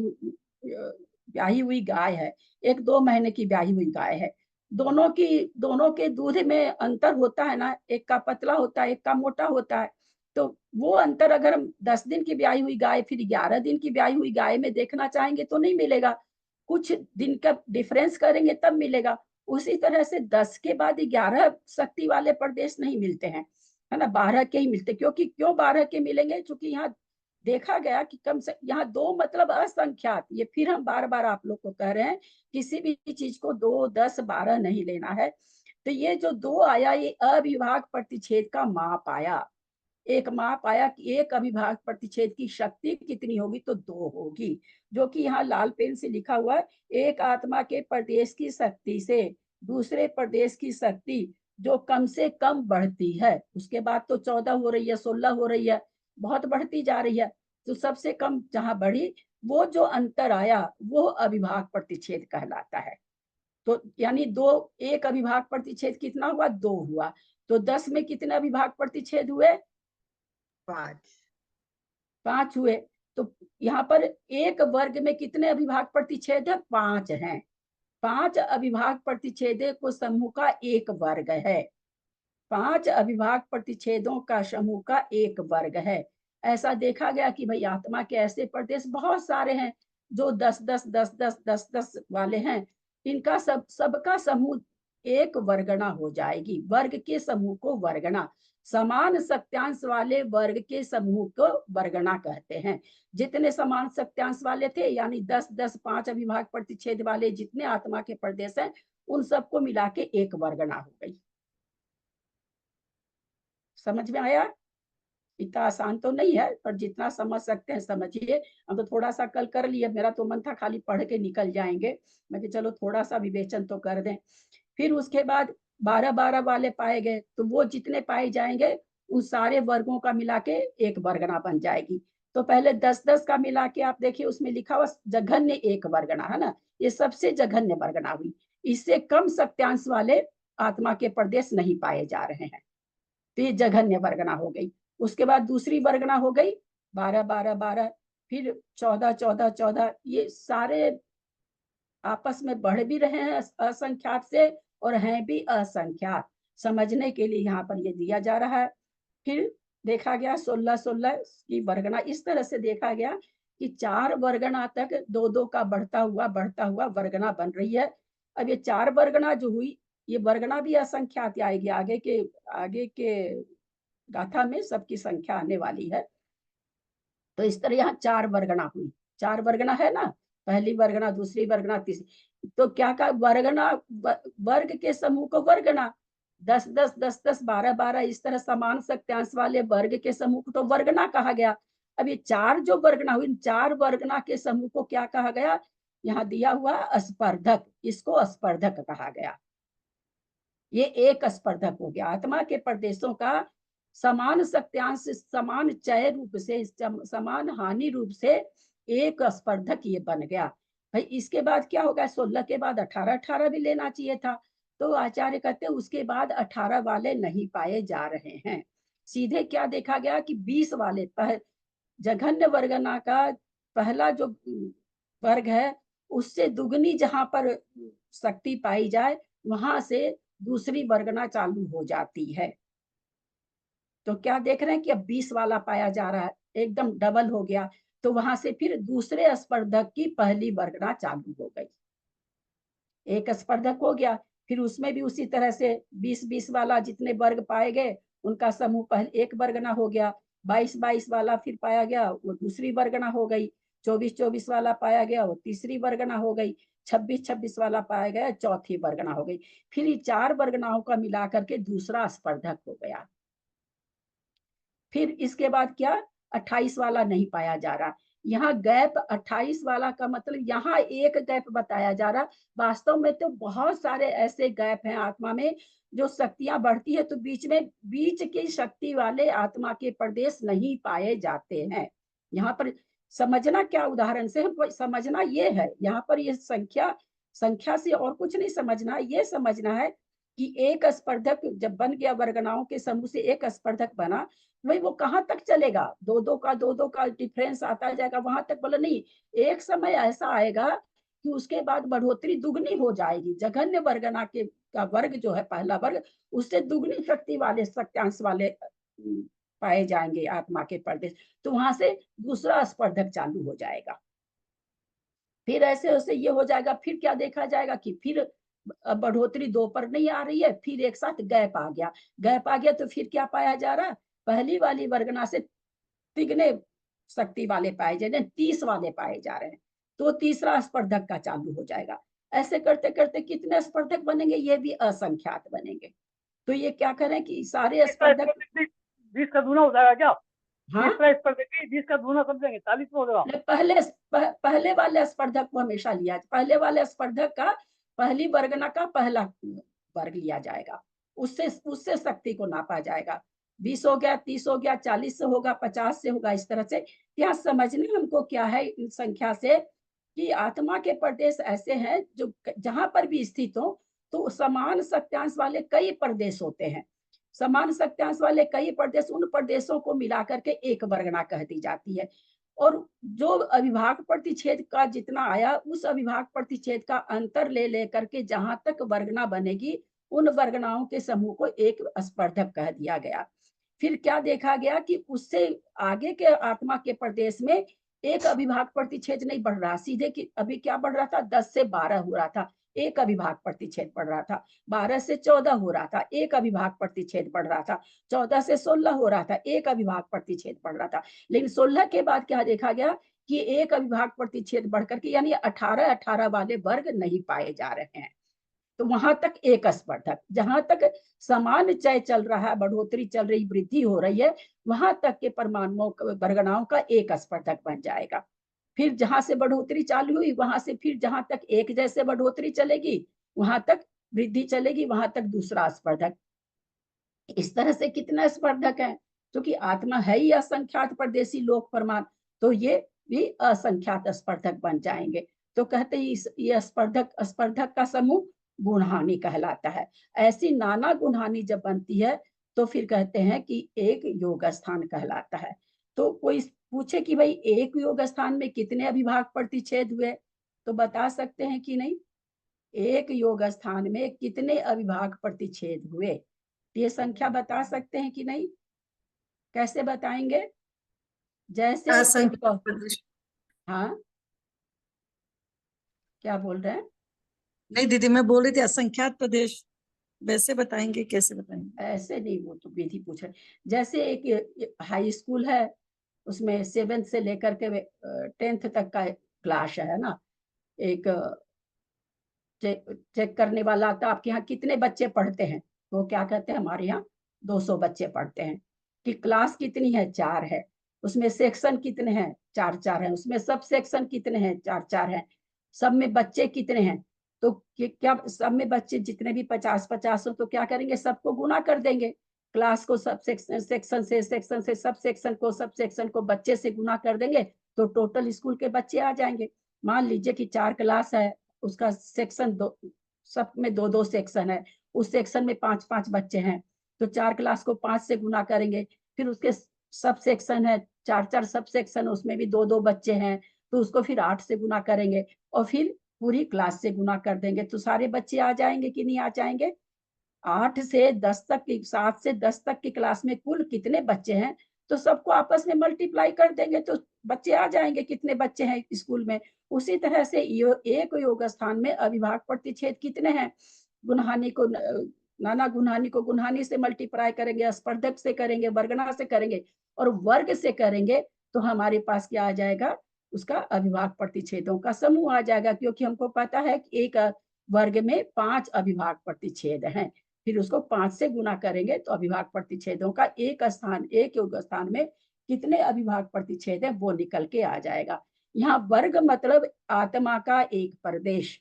हुई गाय है, एक 2 महीने की ब्याही हुई गाय है। दोनों के दूध में अंतर होता है ना, एक का पतला होता है, एक का मोटा होता है। तो वो अंतर अगर हम 10 दिन की ब्याही हुई गाय फिर 11 दिन की ब्याही हुई गाय में देखना चाहेंगे तो नहीं मिलेगा, कुछ दिन का डिफरेंस करेंगे तब मिलेगा। उसी तरह से 10 के बाद 11 शक्ति वाले प्रदेश नहीं मिलते हैं, है ना, 12 के ही मिलते। क्यों 12 के मिलेंगे? क्योंकि यहाँ देखा गया कि कम से यहाँ 2 मतलब असंख्यात। ये फिर हम बार बार आप लोग को कह रहे हैं, किसी भी चीज को 2 10 12 नहीं लेना है। तो ये जो 2 आया, ये अविभाग प्रतिच्छेद का माप आया। एक माप आया कि एक अविभाग प्रतिच्छेद की शक्ति कितनी होगी? तो 2 होगी, जो कि यहाँ लाल पेन से लिखा हुआ है। एक आत्मा के प्रदेश की शक्ति से दूसरे प्रदेश की शक्ति जो कम से कम बढ़ती है, उसके बाद तो 14 हो रही है, 16 हो रही है, बहुत बढ़ती जा रही है। तो सबसे कम जहां बढ़ी, वो जो अंतर आया वो अविभाग प्रतिच्छेद कहलाता है। तो यानी 2 एक अविभाग प्रतिच्छेद कितना हुआ? 2 हुआ। तो 10 में कितने अविभाग प्रतिच्छेद हुए? 5 हुए। तो यहाँ पर एक वर्ग में कितने अविभाग प्रतिच्छेद है? 5 हैं। 5 अविभाग प्रतिच्छेद को समूह का एक वर्ग है। 5 अविभाग प्रतिच्छेदों का समूह का एक वर्ग है। ऐसा देखा गया कि भाई आत्मा के ऐसे प्रदेश बहुत सारे हैं जो 10 10 10 10 10 10 वाले हैं। इनका सबका समूह एक वर्गना हो जाएगी। वर्ग के समूह को वर्गना, समान सत्यांश वाले वर्ग के समूह को वर्गना कहते हैं। जितने समान सत्यांश वाले थे, यानी 10 10 5 अविभाग प्रतिच्छेद वाले जितने आत्मा के प्रदेश हैं, उन सबको मिला के एक वर्गना हो गई। समझ में आया? इतना आसान तो नहीं है, पर जितना समझ सकते हैं समझिए। हम तो थोड़ा सा कल कर लिए, मेरा तो मन था खाली पढ़ के निकल जाएंगे, मैं कि चलो थोड़ा सा विवेचन तो कर दें। फिर उसके बाद 12 12 वाले पाए गए, तो वो जितने पाए जाएंगे उन सारे वर्गों का मिला के एक वर्गना बन जाएगी। तो पहले 10-10 का मिला के आप देखिए उसमें लिखा हुआ जघन्य एक वर्गना है ना, ये सबसे जघन्य वर्गना हुई। इससे कम सत्यांश वाले आत्मा के प्रदेश नहीं पाए जा रहे हैं, तो ये जघन्य वर्गना हो गई। उसके बाद दूसरी वर्गना हो गई 12-12-12, फिर 14-14-14, ये सारे आपस में बढ़ भी रहे हैं असंख्यात से और हैं भी असंख्यात, समझने के लिए यहाँ पर ये दिया जा रहा है। फिर देखा गया 16-16 की वर्गना, इस तरह से देखा गया कि 4 वर्गना तक 2-2 का बढ़ता हुआ वर्गना बन रही है। अब ये 4 वर्गना जो हुई, ये वर्गना भी असंख्यात आएगी, आगे के गाथा में सबकी संख्या आने वाली है। तो इस तरह यहाँ 4 वर्गना हुई, 4 वर्गना है ना, पहली वर्गना, दूसरी वर्गना, तीसरी। तो क्या कहा, वर्गना वर्ग के समूह को वर्गना, 10-10 10-10 12-12 इस तरह समान सत्यांश वाले वर्ग के समूह को तो वर्गना कहा गया। अब ये 4 जो वर्गना हुई, 4 वर्गना के समूह को क्या कहा गया, यहाँ दिया हुआ स्पर्धक, इसको स्पर्धक कहा गया। ये एक स्पर्धक हो गया, आत्मा के प्रदेशों का समान सत्यांश, समान चय रूप से, समान हानि रूप से एक स्पर्धक ये बन गया। भाई इसके बाद क्या होगा, 16 के बाद 18-18 भी लेना चाहिए था। तो आचार्य कहते हैं उसके बाद 18 वाले नहीं पाए जा रहे हैं। सीधे क्या देखा गया कि 20 वाले, जघन्य वर्गना का पहला जो वर्ग है उससे दुगनी जहां पर शक्ति पाई जाए, वहां से दूसरी वर्गना चालू हो जाती है। तो क्या देख रहे हैं कि अब 20 वाला पाया जा रहा है, एकदम डबल हो गया। तो वहां से फिर दूसरे स्पर्धक की पहली वर्गना चालू हो गई, एक स्पर्धक हो गया। फिर उसमें भी उसी तरह से 20-20 वाला जितने वर्ग पाए गए उनका समूह पहले एक वर्गना हो गया। 22-22 वाला फिर पाया गया, वो दूसरी वर्गना हो गई। 24-24 वाला पाया गया, वो तीसरी वर्गना हो गई। 26-26 वाला पाया गया, चौथी वर्गना हो गई। फिर ये 4 वर्गनाओं का मिला करके दूसरा स्पर्धक हो गया। फिर इसके बाद क्या, 28 वाला नहीं पाया जा रहा। यहाँ गैप 28 वाला का मतलब यहाँ एक गैप बताया जा रहा, वास्तव में तो बहुत सारे ऐसे गैप हैं आत्मा में, जो शक्तियां बढ़ती है तो बीच की शक्ति वाले आत्मा के प्रदेश नहीं पाए जाते हैं। यहाँ पर समझना क्या, उदाहरण से हमको समझना ये है, यहाँ पर ये संख्या से और कुछ नहीं समझना, ये समझना है कि एक स्पर्धक जब बन गया, वर्गनाओं के समूह से एक स्पर्धक बना, भाई वो कहाँ तक चलेगा, 2-2 का डिफरेंस आता जाएगा वहां तक, बोला नहीं, एक समय ऐसा आएगा कि उसके बाद बढ़ोतरी दुगनी हो जाएगी। जघन्य वर्गना के का वर्ग जो है पहला वर्ग, उससे दुगनी शक्ति वाले सत्यांश वाले पाए जाएंगे आत्मा के प्रदेश, तो वहां से दूसरा स्पर्धक चालू हो जाएगा। फिर ऐसे ऐसे ये हो जाएगा। फिर क्या देखा जाएगा कि फिर बढ़ोतरी 2 पर नहीं आ रही है, फिर एक साथ गैप आ गया। तो फिर क्या पाया जा रहा है, पहली वाली वर्गना से तिगने शक्ति वाले पाए जा रहे हैं, 30 वाले पाए जा रहे हैं, तो तीसरा स्पर्धक का चालू हो जाएगा। ऐसे करते करते कितने स्पर्धक बनेंगे, ये भी असंख्यात बनेंगे। तो ये क्या करें कि सारे स्पर्धक 20 का दूना हो जाएगा क्या? हाँ, 20 का दूना समझेंगे, 40 में हो जाएगा। पहले वाले स्पर्धक को हमेशा लिया, पहले वाले स्पर्धक का पहली वर्गना का पहला वर्ग लिया जाएगा, उससे शक्ति को नापा जाएगा। 20 हो गया, 30 हो गया, 40 से होगा, 50 से होगा, इस तरह से। यहाँ समझना हमको क्या है इन संख्या से, कि आत्मा के प्रदेश ऐसे हैं जो जहां पर भी स्थित हो तो समान सत्यांश वाले कई प्रदेश होते हैं। समान सत्यांश वाले कई प्रदेश, उन प्रदेशों को मिलाकर के एक वर्गना कह दी जाती है। और जो अविभाग प्रतिच्छेद का जितना आया, उस अविभाग प्रतिच्छेद का अंतर ले लेकर के जहां तक वर्गना बनेगी, उन वर्गनाओं के समूह को एक स्पर्धक कह दिया गया। फिर क्या देखा गया कि उससे आगे के आत्मा के प्रदेश में एक अविभाग प्रतिच्छेद नहीं बढ़ रहा, सीधे कि अभी क्या बढ़ रहा था, 10 से 12 हो रहा था, एक अविभाग प्रतिच्छेद बढ़ रहा था। 12 से 14 हो रहा था, एक अविभाग प्रतिच्छेद बढ़ रहा था। 14 से 16 हो रहा था, एक अविभाग प्रतिच्छेद बढ़ रहा था। लेकिन 16 के बाद क्या देखा गया कि एक अविभाग प्रतिच्छेद बढ़कर के, यानी 18-18 वाले वर्ग नहीं पाए जा रहे हैं। तो वहां तक एक स्पर्धक, जहां तक समान चय चल रहा है, बढ़ोतरी चल रही, वृद्धि हो रही है, वहां तक के परमाणुओं वर्गनाओं का एक स्पर्धक बन जाएगा। फिर जहां से बढ़ोतरी चालू हुई, वहां से फिर जहां तक एक जैसे बढ़ोतरी चलेगी, वहां तक वृद्धि चलेगी, वहां तक दूसरा स्पर्धक। इस तरह से कितना स्पर्धक है, क्योंकि आत्मा है ही असंख्यात परदेशी लोक प्रमाण, तो ये भी असंख्यात स्पर्धक बन जाएंगे। तो कहते हैं ये स्पर्धक का समूह गुणहानि कहलाता है। ऐसी नाना गुणहानि जब बनती है तो फिर कहते हैं कि एक योग स्थान कहलाता है। तो कोई पूछे कि भाई एक योग स्थान में कितने अभिभाग प्रतिच्छेद हुए, तो बता सकते हैं कि नहीं? एक योग स्थान में कितने अभिभाग प्रतिच्छेद हुए, ये संख्या बता सकते हैं कि नहीं? कैसे बताएंगे? जैसे हाँ, क्या बोल रहे हैं? नहीं दीदी, मैं बोल रही थी असंख्यात प्रदेश, वैसे बताएंगे, कैसे बताएंगे? ऐसे नहीं, वो तो विधि पूछ रहे। जैसे एक हाई स्कूल है, उसमें 7th से लेकर के 10th तक का क्लास है ना, एक चेक करने वाला आता, आपके यहाँ कितने बच्चे पढ़ते हैं, वो क्या कहते हैं, हमारे यहाँ 200 बच्चे पढ़ते हैं। कि क्लास कितनी है? 4 है। उसमें सेक्शन कितने हैं? 4 हैं। उसमें सब सेक्शन कितने हैं? 4 हैं। सब में बच्चे कितने हैं? तो क्या सब में बच्चे जितने भी 50 हो तो क्या करेंगे, सबको गुना कर देंगे। क्लास को सब सेक्शन से सब सेक्शन को बच्चे से गुना कर देंगे तो टोटल स्कूल के बच्चे आ जाएंगे। मान लीजिए कि 4 क्लास है, उसका सेक्शन सब में 2 सेक्शन है, उस सेक्शन में 5 बच्चे हैं, तो 4 क्लास को 5 से गुना करेंगे। फिर उसके सब सेक्शन है, 4 सब सेक्शन, उसमें भी 2 बच्चे हैं, तो उसको फिर 8 से गुना करेंगे और फिर पूरी क्लास से गुना कर देंगे, तो सारे बच्चे आ जाएंगे कि नहीं आ जाएंगे? 8 से 10 तक की, 7 से 10 तक की क्लास में कुल कितने बच्चे हैं, तो सबको आपस में मल्टीप्लाई कर देंगे तो बच्चे आ जाएंगे कितने बच्चे हैं स्कूल में। उसी तरह से एक योग स्थान में अभिभाग प्रतिच्छेद कितने हैं, गुणहानि को नाना गुणहानि को गुणहानि से मल्टीप्लाई करेंगे, स्पर्धक से करेंगे, वर्गना से करेंगे और वर्ग से करेंगे, तो हमारे पास क्या आ जाएगा, उसका अभिभाग प्रतिच्छेदों का समूह आ जाएगा। क्योंकि हमको पता है कि एक वर्ग में 5 अभिभाग प्रतिच्छेद हैं, फिर उसको 5 से गुना करेंगे तो अभिभाग प्रतिच्छेदों का एक योग स्थान में कितने अभिभाग प्रतिच्छेद है वो निकल के आ जाएगा। यहाँ वर्ग मतलब आत्मा का एक प्रदेश,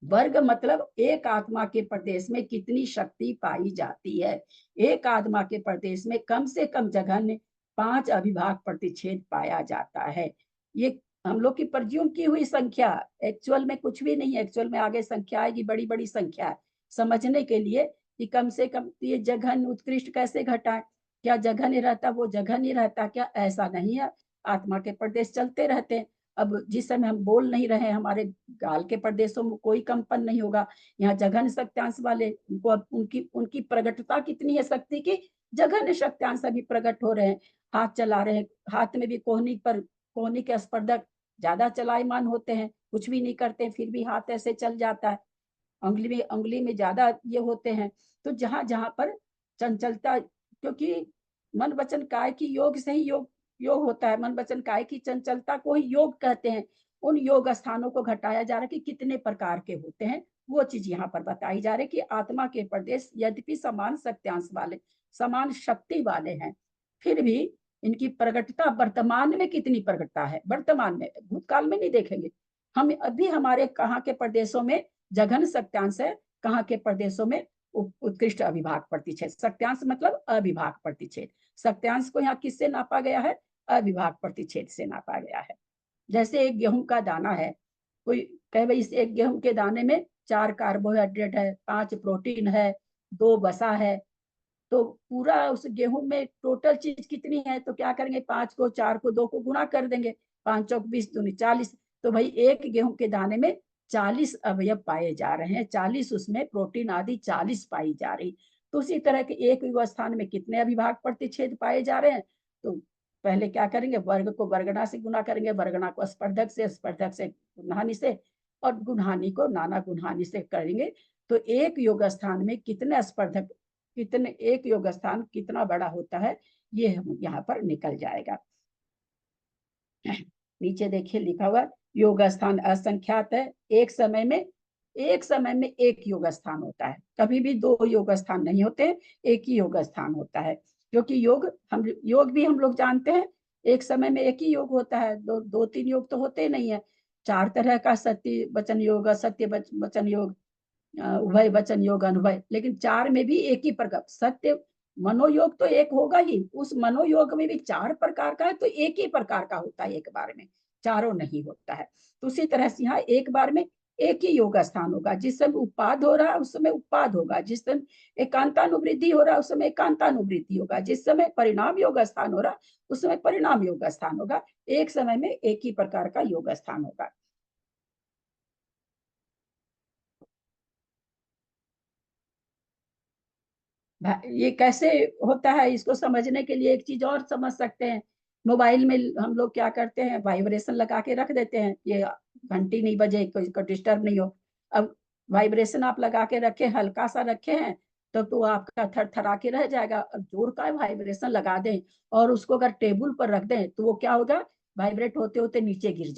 वर्ग मतलब एक आत्मा के प्रदेश में कितनी शक्ति पाई जाती है। एक आत्मा के प्रदेश में कम से कम जगह में 5 अभिभाग प्रतिच्छेद पाया जाता है। ये हम लोग की प्रज्यूम की हुई संख्या, एक्चुअल में कुछ भी नहीं है। एक्चुअल में आगे संख्या आएगी, बड़ी बड़ी संख्या है, समझने के लिए कि कम से कम ये जघन उत्कृष्ट कैसे घटाए, क्या जगह नहीं रहता वो जगह नहीं रहता क्या? ऐसा नहीं है, आत्मा के प्रदेश चलते रहते हैं। अब जिस समय हम बोल नहीं रहे, हमारे गाल के प्रदेशों में कोई कंपन नहीं होगा। यहाँ जघन शक्त्यांश वाले उनको उनकी उनकी प्रगटता कितनी है शक्ति की, जघन शक्त्यांश अभी प्रकट हो रहे हैं। हाथ चला रहे हैं, हाथ में भी कोहनी के स्पर्धक ज्यादा चलायमान होते हैं, कुछ भी नहीं करते फिर भी हाथ ऐसे चल जाता है, अंगुली में ज्यादा ये होते हैं। तो जहां जहां पर चंचलता, क्योंकि मन वचन काय की योग से ही योग होता है, मन वचन काय की चंचलता को ही योग कहते हैं। उन योग स्थानों को घटाया जा रहा है कि कितने प्रकार के होते हैं, वो चीज यहाँ पर बताई जा रही है कि आत्मा के प्रदेश यद्यपि समान शक्त्यांश वाले, समान शक्ति वाले हैं, फिर भी इनकी प्रगटता वर्तमान में कितनी प्रगटता है, वर्तमान में, भूतकाल में नहीं देखेंगे हम। अभी हमारे कहाँ के प्रदेशों में जघन शक्त्यांश है, कहाँ के प्रदेशों में उत्कृष्ट अभिभाग प्रतिच्छेद। शक्त्यांश मतलब अभिभाग प्रतिच्छेद, शक्त्यांश को यहाँ किससे नापा गया है, अभिभाग प्रतिच्छेद से नापा गया है। जैसे एक गेहूं का दाना है, कोई कहे भाई इस एक गेहूं के दाने में 4 कार्बोहाइड्रेट है, 5 प्रोटीन है, 2 वसा है, तो पूरा उस गेहूं में टोटल चीज कितनी है, तो क्या करेंगे, 5 को 4 को 2 को गुना कर देंगे, 5 चौक 20 दूनी 40। तो भाई एक गेहूं के दाने में 40 अवयव पाए जा रहे हैं, 40 उसमें प्रोटीन आदि 40 पाई जा रही। तो उसी तरह के एक युवा स्थान में कितने अभिभाग प्रतिच्छेद पाए जा रहे हैं, तो पहले क्या करेंगे, वर्ग को वर्गना से गुना करेंगे, वर्गना को स्पर्धक से गुणहानि से, और गुणहानि को नाना गुणहानि से करेंगे। तो एक योग स्थान में कितने स्पर्धक, कितने, एक योग स्थान कितना बड़ा होता है, ये हम यहाँ पर निकल जाएगा। नीचे देखिए लिखा हुआ, योग स्थान असंख्यात है, एक समय में एक योग स्थान होता है, कभी भी 2 योग स्थान नहीं होते, एक ही योग स्थान होता है। क्योंकि योग भी हम लोग जानते हैं, एक समय में एक ही योग होता है, 2-3 योग तो होते नहीं है। 4 तरह का सत्य वचन योग, सत्य वचन योग, उभय वचन योग, अनुभय, लेकिन 4 में भी एक ही प्रकार, सत्य मनोयोग तो एक होगा ही, उस मनोयोग में भी 4 प्रकार का है, तो एक ही प्रकार का होता है एक बार में, चारों नहीं होता है। तो उसी तरह से यहाँ एक बार में एक ही योग स्थान होगा। जिस समय उपाद हो रहा है उस समय उपाद होगा, जिस समय एकांतानुवृत्ति हो रहा है उस समय एकांतानुवृत्ति होगा, जिस समय परिणाम योग स्थान हो रहा है उस समय परिणाम योग स्थान होगा। एक समय में एक ही प्रकार का योग स्थान होगा। ये कैसे होता है, इसको समझने के लिए एक चीज और समझ सकते हैं। मोबाइल में हम लोग क्या करते हैं, वाइब्रेशन लगा के रख देते हैं, ये घंटी नहीं बजे, कोई डिस्टर्ब नहीं हो। अब वाइब्रेशन आप लगा के रखे, हल्का सा रखे हैं तो आपका थरथरा के रह जाएगा। अब जोर का वाइब्रेशन लगा दें और उसको अगर टेबल पर रख दें तो वो क्या होगा, वाइब्रेट होते होते नीचे गिर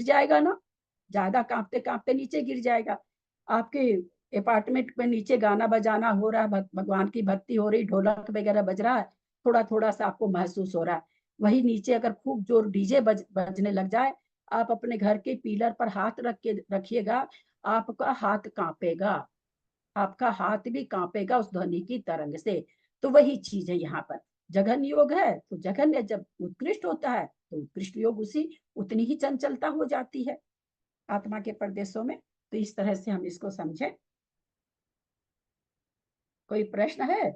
जाएगा ना, ज्यादा कांपते कांपते नीचे गिर जाएगा। आपके अपार्टमेंट में नीचे गाना बजाना हो रहा है, भगवान की भक्ति हो रही, ढोलक वगैरह बज रहा है, थोड़ा थोड़ा सा आपको महसूस हो रहा है। वही नीचे अगर खूब जोर डीजे बजने लग जाए, आप अपने घर के पिलर पर हाथ रखिएगा, आपका हाथ कांपेगा, आपका हाथ भी कांपेगा उस ध्वनि की तरंग से। तो वही चीज है यहाँ पर। जघन योग है तो जघन्य जब उत्कृष्ट होता है तो उत्कृष्ट योग उसी उतनी ही चंचलता हो जाती है आत्मा के प्रदेशों में। तो इस तरह से हम इसको समझें। कोई प्रश्न है?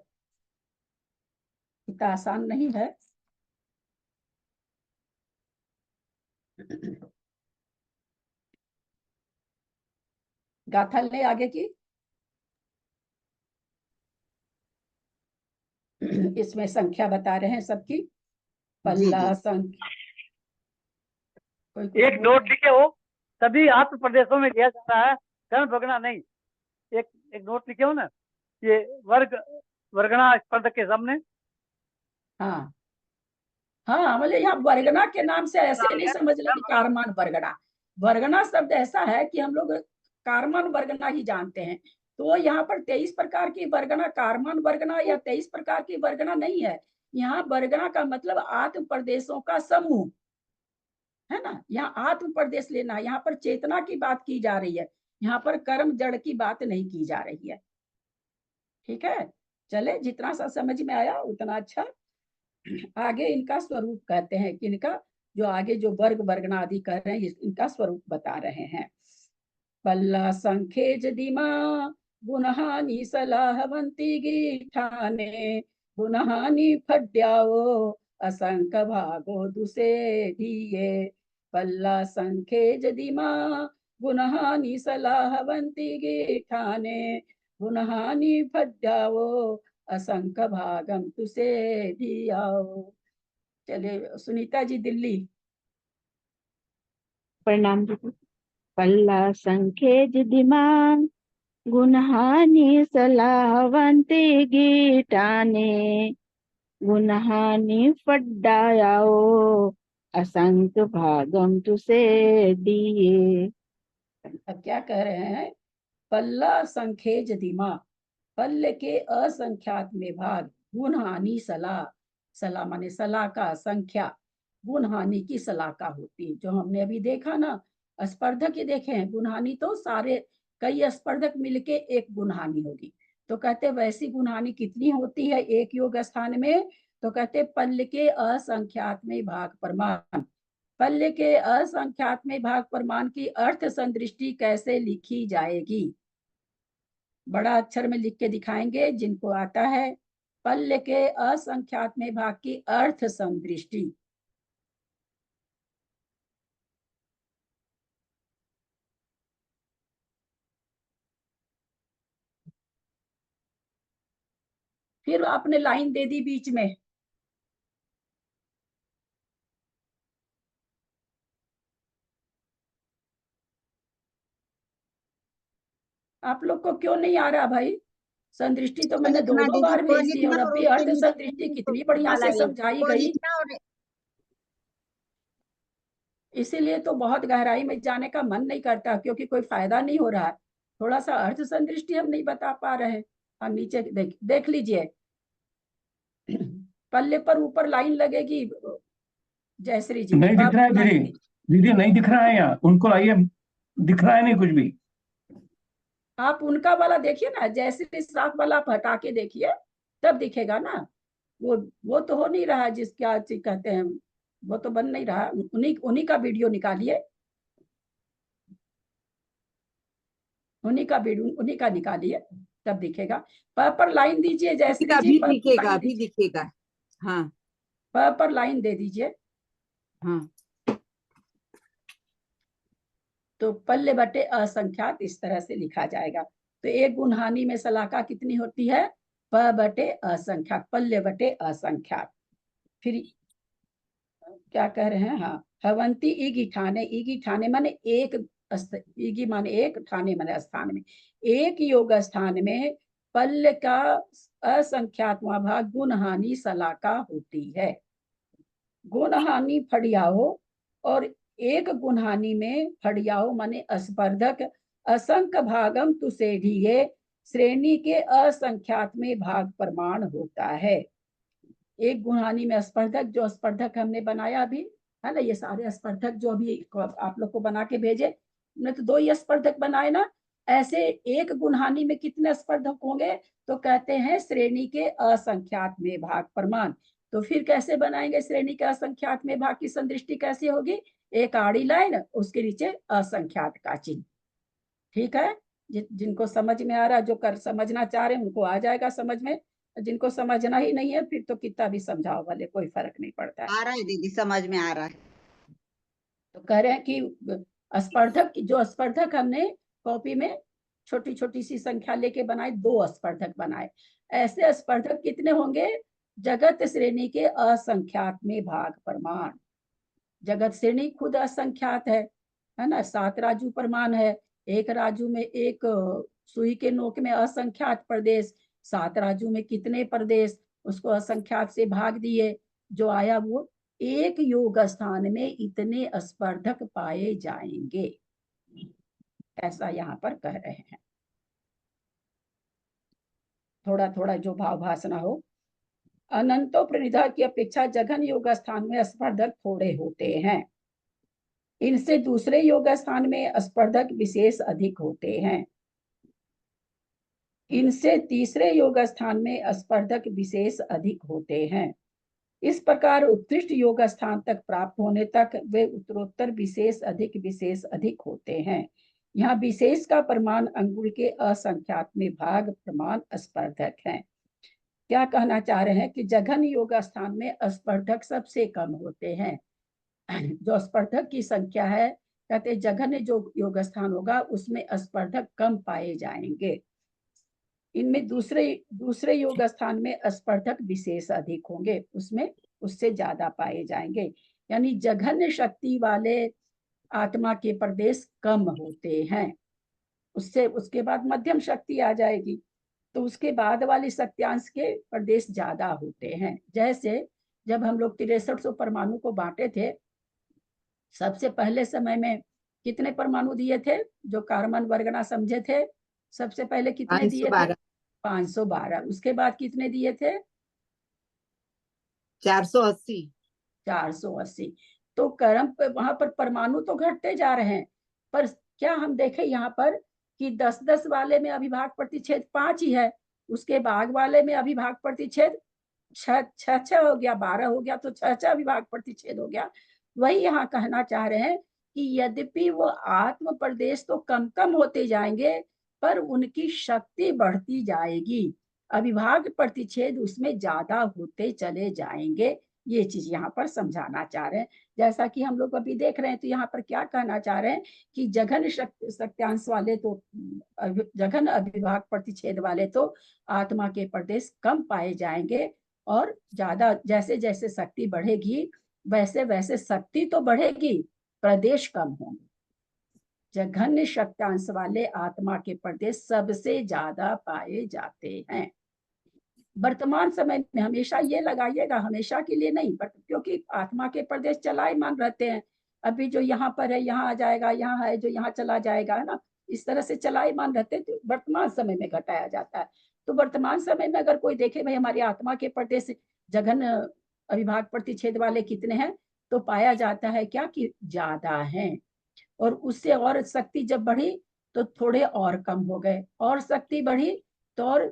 इतना आसान नहीं है। गाथा ले आगे की। इसमें संख्या बता रहे हैं सबकी, पल्ला संख्या। कोई कुछ एक नोट लिखे हो, सभी आत्म प्रदेशों में किया जा रहा है, कर्म भगना नहीं। एक नोट लिखे हो ना, ये वर्गना स्पर्धक के सामने। हाँ हाँ, मतलब यहाँ वर्गना के नाम से ऐसे नहीं समझ लें कि कारमान वर्गना। वर्गना शब्द ऐसा है कि हम लोग कारमान वर्गना ही जानते हैं। तो यहाँ पर 23 प्रकार की वर्गना, कारमान वर्गना या 23 प्रकार की वर्गना नहीं है। यहाँ वर्गना का मतलब आत्म प्रदेशों का समूह है ना। यहाँ आत्म प्रदेश लेना, यहाँ पर चेतना की बात की जा रही है, यहाँ पर कर्म जड़ की बात नहीं की जा रही है। ठीक है, चले, जितना सा समझ में आया उतना अच्छा। आगे इनका स्वरूप कहते हैं कि इनका जो आगे जो वर्ग वर्गना आदि कर रहे हैं इनका स्वरूप बता रहे हैं। पल्ला संखेज दिमा गुनहानी सलाहवंती गीठाने, गुनहानी फड्याओ असंक भागो दुसे दिए। पल्ला संखेज दिमा गुनहानी सलाहवंती गीठाने, गुनहानी फड्याओ असंख्य भागम तुसे भी आओ। चलिए सुनीता जी दिल्ली। प्रणाम जी। पल्ला संखेज दिमाग गुनहानी सलाहवंती गीटाने, गुनहानी फड्डायाओ असंख्य भागम तुसे दिए। अब क्या कह रहे हैं, पल्ला संखेज दिमा, पल्ल के असंख्यात में भाग, गुण हानि सलाह, सलाह माने सलाह का संख्या, गुण हानि की सलाह का होती है। जो हमने अभी देखा ना, स्पर्धक ही देखे हैं, गुण हानि तो सारे कई स्पर्धक मिलके एक गुण हानि होगी। तो कहते वैसी गुण हानि कितनी होती है एक योग स्थान में, तो कहते पल्ल के असंख्यात में भाग प्रमाण। पल्ल के असंख्यात में भाग प्रमाण की अर्थ संदृष्टि कैसे लिखी जाएगी? बड़ा अक्षर में लिख के दिखाएंगे जिनको आता है। पल्ल के असंख्यात में भाग की अर्थ संदृष्टि। फिर आपने लाइन दे दी बीच में, आप लोग को क्यों नहीं आ रहा भाई? संदृष्टि तो मैंने लिखना दो दीदी, बार को भेज दी और लिखना अब और भी उसके अर्थ नीचे संदृष्टि कितनी बढ़िया से समझाई को गई। लिखना और इसीलिए तो बहुत गहराई में जाने का मन नहीं करता, क्योंकि कोई फायदा नहीं हो रहा है। थोड़ा सा अर्थ संदृष्टि हम नहीं बता पा रहे हैं। और नीचे देख लीजिए, पल्ले पर ऊपर लाइन लगेगी। जयश्री जी नहीं दिख रहा है दीदी, दीदी नहीं दिख रहा है यहाँ, उनको लाइए, दिख रहा है नहीं कुछ भी। आप उनका वाला देखिए ना, जयश्री श्राफ वाला आप हटा के देखिए। तब दिखेगा ना। वो तो हो नहीं रहा, जिसका चीज कहते हैं वो तो बन नहीं रहा। उन्हीं का वीडियो निकालिए, उन्हीं का वीडियो उन्हीं का निकालिए, तब दिखेगा। पर लाइन दीजिए जयश्री जी, अभी पर दिखेगा, लाइन अभी दीजिए, दिखेगा। हाँ पर लाइन दे दीजिए। हाँ। तो पल्ले बटे असंख्यात इस तरह से लिखा जाएगा। तो एक गुणहानी में सलाका कितनी होती है? प बटे असंख्यात, पल्ले बटे असंख्यात। फिर क्या कह रहे हैं? हाँ, हवंती ईगी ठाने, ईगी ठाने माने एक, ईगी माने एक, ठाने माने स्थान में, एक योग स्थान में पल्ल का असंख्यातवां भाग गुणहानी सलाका होती है। गुणहानी फड़ियाओ, और एक गुणहानी में फड़ियाओ माने स्पर्धक असंख्य भागम तुसेढ़िए श्रेणी के असंख्यात में भाग प्रमाण होता है। एक गुणहानी में स्पर्धक, जो स्पर्धक हमने बनाया अभी है ना, ये सारे स्पर्धक जो अभी आप लोग को बना के भेजे, हमने तो 2 ही स्पर्धक बनाए ना। ऐसे एक गुणहानी में कितने स्पर्धक होंगे? तो कहते हैं श्रेणी के असंख्यात में भाग प्रमाण। तो फिर कैसे बनाएंगे श्रेणी के असंख्यात में भाग की संदृष्टि कैसे होगी? एक आड़ी लाइन, उसके नीचे असंख्यात का चिन्ह। ठीक है, जिनको समझ में आ रहा है, जो कर समझना चाह रहे हैं उनको आ जाएगा समझ में, जिनको समझना ही नहीं है फिर तो कितना भी समझाओ वाले, कोई फर्क नहीं पड़ता है। आ रहा है दीदी, समझ में आ रहा है। तो कह रहे हैं कि स्पर्धक, जो स्पर्धक हमने कॉपी में छोटी छोटी सी संख्या लेके बनाए, 2 स्पर्धक बनाए। ऐसे स्पर्धक कितने होंगे? जगत श्रेणी के असंख्यात में भाग प्रमाण। जगत श्रेणी खुद असंख्यात है ना। 7 राजू प्रमाण है, एक राजू में एक सुई के नोक में असंख्यात प्रदेश, 7 राजू में कितने प्रदेश, उसको असंख्यात से भाग दिए, जो आया वो एक योग स्थान में इतने स्पर्धक पाए जाएंगे, ऐसा यहाँ पर कह रहे हैं। थोड़ा थोड़ा जो भाव भाषण हो। अनंतो प्रणिधा की अपेक्षा जघन योग स्थान में स्पर्धक थोड़े होते हैं। इनसे दूसरे योग स्थान में स्पर्धक विशेष अधिक होते हैं। इनसे तीसरे योग स्थान में स्पर्धक विशेष अधिक होते हैं। इस प्रकार उत्कृष्ट योग स्थान तक प्राप्त होने तक वे उत्तरोत्तर विशेष अधिक होते हैं। यहाँ विशेष का प्रमाण अंगुल के असंख्यात में भाग प्रमाण स्पर्धक हैं। क्या कहना चाह रहे हैं कि जघन योग स्थान में स्पर्धक सबसे कम होते हैं। जो स्पर्धक की संख्या है, कहते जघन्य जो योग स्थान होगा उसमें स्पर्धक कम पाए जाएंगे। इनमें दूसरे योग स्थान में स्पर्धक विशेष अधिक होंगे, उसमें उससे ज्यादा पाए जाएंगे। यानी जघन्य शक्ति वाले आत्मा के प्रदेश कम होते हैं, उससे उसके बाद मध्यम शक्ति आ जाएगी, तो उसके बाद वाली शक्तियांश के प्रदेश ज्यादा होते हैं। जैसे जब हम लोग 6300 परमाणु को बांटे थे, सबसे पहले समय में कितने परमाणु दिए थे? जो कार्बन वर्गना समझे थे, सबसे पहले कितने दिए थे? 512। उसके बाद कितने दिए थे? 480। 480। तो कर्म वहां पर परमाणु तो घटते जा रहे हैं, पर क्या हम देखें यहाँ पर कि 10-10 वाले में अभिभाग प्रतिच्छेद 5 ही है, उसके भाग वाले में अभिभाग प्रतिच्छेद 6 हो गया, 12 हो गया, तो 6 अभिभाग प्रतिच्छेद हो गया। वही यहाँ कहना चाह रहे हैं कि यद्यपि वो आत्म प्रदेश तो कम कम होते जाएंगे, पर उनकी शक्ति बढ़ती जाएगी, अभिभाग प्रतिच्छेद उसमें ज्यादा होते चले जाएंगे। ये चीज यहाँ पर समझाना चाह रहे हैं। जैसा कि हम लोग अभी देख रहे हैं, तो यहाँ पर क्या कहना चाह रहे हैं कि जघन शक्त्यांश वाले तो, जघन अभिभाग प्रतिच्छेद वाले तो आत्मा के प्रदेश कम पाए जाएंगे, और ज्यादा जैसे जैसे शक्ति बढ़ेगी वैसे वैसे शक्ति तो बढ़ेगी, प्रदेश कम होंगे। जघन्य शक्त्यांश वाले आत्मा के प्रदेश सबसे ज्यादा पाए जाते हैं। वर्तमान समय में हमेशा ये लगाइएगा, हमेशा के लिए नहीं, बट क्योंकि आत्मा के प्रदेश चलायमान रहते हैं, अभी जो यहाँ पर है यहाँ आ जाएगा, यहाँ है जो यहाँ चला जाएगा, है ना, इस तरह से चलायमान रहते हैं, तो वर्तमान समय में घटाया जाता है। तो वर्तमान समय में अगर कोई देखे भाई हमारी आत्मा के प्रदेश जघन अभिभाग प्रतिच्छेद वाले कितने हैं, तो पाया जाता है क्या कि ज्यादा हैं, और उससे और शक्ति जब बढ़ी तो थोड़े और कम हो गए, और शक्ति बढ़ी तो और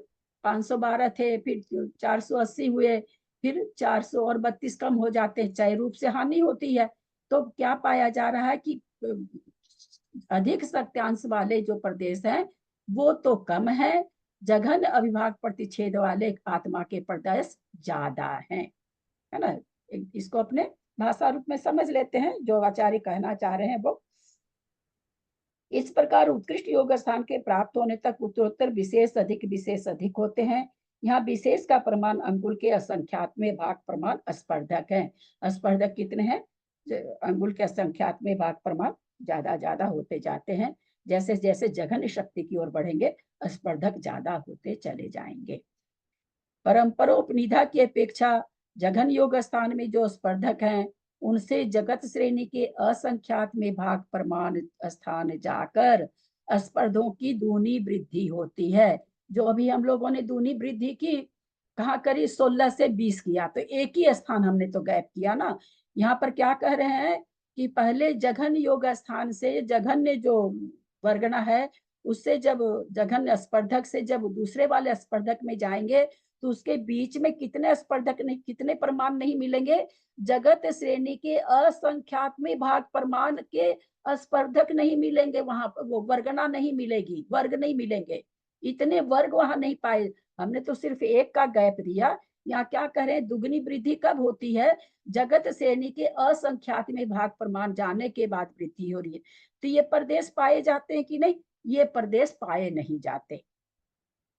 512 थे, फिर 480 हुए, फिर 432 कम हो जाते हैं, चय रूप से हानि होती है। तो क्या पाया जा रहा है कि अधिक सत्यांश वाले जो प्रदेश हैं वो तो कम है, जघन अविभाग प्रतिच्छेद वाले आत्मा के प्रदेश ज्यादा हैं, है ना। इसको अपने भाषा रूप में समझ लेते हैं जो आचार्य कहना चाह रहे हैं वो। इस प्रकार उत्कृष्ट योग स्थान के प्राप्त होने तक उत्तरोत्तर विशेष अधिक होते हैं। यहाँ विशेष का प्रमाण अंगुल के असंख्यात्मय भाग प्रमाण स्पर्धक है। स्पर्धक कितने हैं? अंगुल के असंख्यात्मय भाग प्रमाण ज्यादा होते जाते हैं। जैसे जैसे जघन्य शक्ति की ओर बढ़ेंगे स्पर्धक ज्यादा होते चले जाएंगे। परंपरोपनिधा की अपेक्षा जघन योग स्थान में जो स्पर्धक हैं उनसे जगत श्रेणी के असंख्यात में भाग प्रमाण स्थान जाकर स्पर्धों की दूनी वृद्धि होती है। जो अभी हम लोगों ने दूनी वृद्धि की कहाँ करी? 16 से 20 किया, तो एक ही स्थान हमने तो गैप किया ना। यहाँ पर क्या कह रहे हैं कि पहले जघन योग स्थान से जघन्य जो वर्गना है उससे जब जघन्य स्पर्धक से जब दूसरे वाले स्पर्धक में जाएंगे तो उसके बीच में कितने स्पर्धक नहीं, कितने प्रमाण नहीं मिलेंगे? जगत श्रेणी के असंख्यात में भाग प्रमाण के स्पर्धक नहीं मिलेंगे, वहां वो वर्गना नहीं मिलेगी, वर्ग नहीं मिलेंगे, इतने वर्ग वहां नहीं पाए। हमने तो सिर्फ एक का गैप दिया। यहाँ क्या कह रहे हैं? दुगनी वृद्धि कब होती है? जगत श्रेणी के असंख्यात में भाग प्रमाण जाने के बाद वृद्धि हो रही है। तो ये प्रदेश पाए जाते हैं कि नहीं? ये प्रदेश पाए नहीं जाते।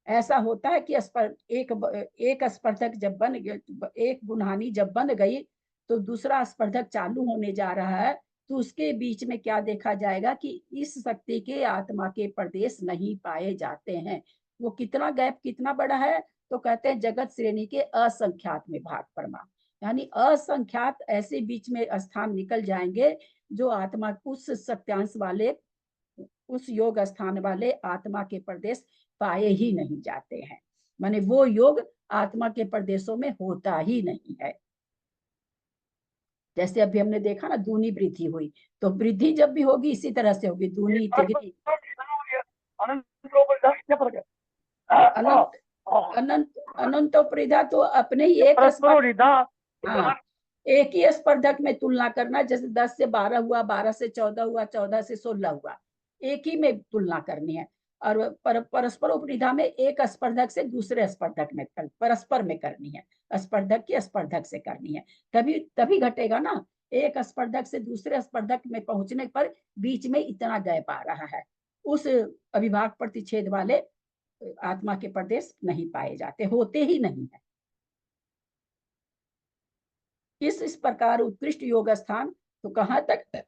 ऐसा होता है कि एक स्पर्धक जब बन गया, एक गुणहानि जब बन गई तो दूसरा स्पर्धक चालू होने जा रहा है, तो उसके बीच में क्या देखा जाएगा कि इस शक्ति के आत्मा के प्रदेश नहीं पाए जाते हैं। वो कितना गैप कितना बड़ा है? तो कहते हैं जगत श्रेणी के असंख्यात में भाग प्रमाण, यानी असंख्यात ऐसे बीच में स्थान निकल जाएंगे जो आत्मा उस सत्यांश वाले, उस योग स्थान वाले आत्मा के प्रदेश पाए ही नहीं जाते हैं। माने वो योग आत्मा के प्रदेशों में होता ही नहीं है। जैसे अभी हमने देखा ना दूनी वृद्धि हुई, तो वृद्धि जब भी होगी इसी तरह से होगी, दूनी तिगनी अनंत अनंत अनंतोपरिधा तो अपने ही एक हाँ, एक ही स्पर्धक में तुलना करना। जैसे 10 से 12 हुआ, 12 से 14 हुआ, 14 से 16 हुआ, एक ही में तुलना करनी है। और परस्पर उपनिधा में एक स्पर्धक से दूसरे स्पर्धक में परस्पर में करनी है, स्पर्धक की स्पर्धक से करनी है, तभी घटेगा ना। एक स्पर्धक से दूसरे स्पर्धक में पहुंचने पर बीच में इतना गैप आ रहा है, उस अविभाग प्रतिच्छेद वाले आत्मा के प्रदेश नहीं पाए जाते, होते ही नहीं है। इस प्रकार उत्कृष्ट योग स्थान, तो कहाँ तक?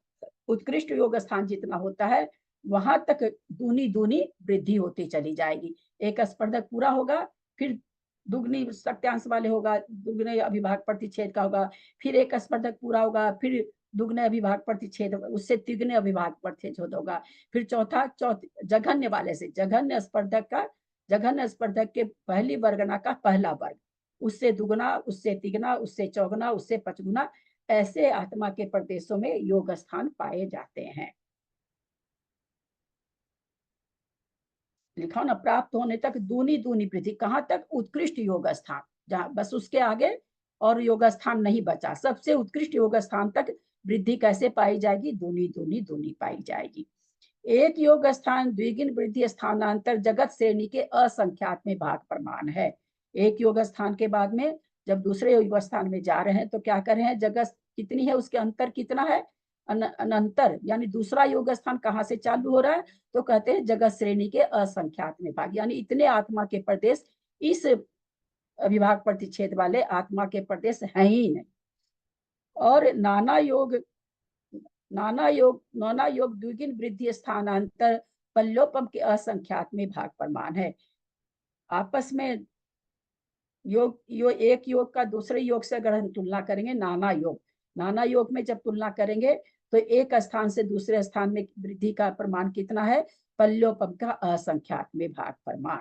उत्कृष्ट योग स्थान जितना होता है वहां तक दूनी वृद्धि होती चली जाएगी। एक स्पर्धक पूरा होगा, फिर दुगनी सत्यांश वाले होगा, दुगने अभिभाग प्रतिच्छेद का होगा, फिर एक स्पर्धक पूरा होगा, फिर दुगने अभिभाग प्रतिच्छेद, उससे तिगने अभिभाग प्रतिच्छेद होगा, फिर चौथा जघन्य वाले से जघन्य स्पर्धक के पहली वर्गना का पहला वर्ग, उससे दुगना, उससे तिगना, उससे चौगुना, उससे पचगुना, ऐसे आत्मा के प्रदेशों में योग स्थान पाए जाते हैं। लिखा ना, प्राप्त होने तक दूनी वृद्धि। कहाँ तक? उत्कृष्ट योग स्थान, जहाँ बस उसके आगे और योग स्थान नहीं बचा, सबसे उत्कृष्ट योग स्थान तक वृद्धि कैसे पाई जाएगी? दूनी पाई जाएगी। एक योग स्थान द्विगुण वृद्धि स्थानांतर जगत श्रेणी के असंख्यात में भाग प्रमाण है। एक योग स्थान के बाद में जब दूसरे योग स्थान में जा रहे हैं तो क्या कर रहे हैं? जगत कितनी है, उसके अंतर कितना है? अनंतर, यानी दूसरा योग स्थान कहाँ से चालू हो रहा है? तो कहते हैं जगत श्रेणी के असंख्यात में भाग, यानी इतने आत्मा के प्रदेश इस अविभाग प्रतिच्छेद वाले आत्मा के प्रदेश हैं ही नहीं। और नाना योग द्विगुण वृद्धि स्थानांतर पल्लोपम के असंख्यात में भाग प्रमाण है। आपस में एक योग का दूसरे योग से अगर हम तुलना करेंगे, नाना योग में जब तुलना करेंगे तो एक स्थान से दूसरे स्थान में वृद्धि का प्रमाण कितना है? पल्लोपम का असंख्यात में भाग प्रमाण।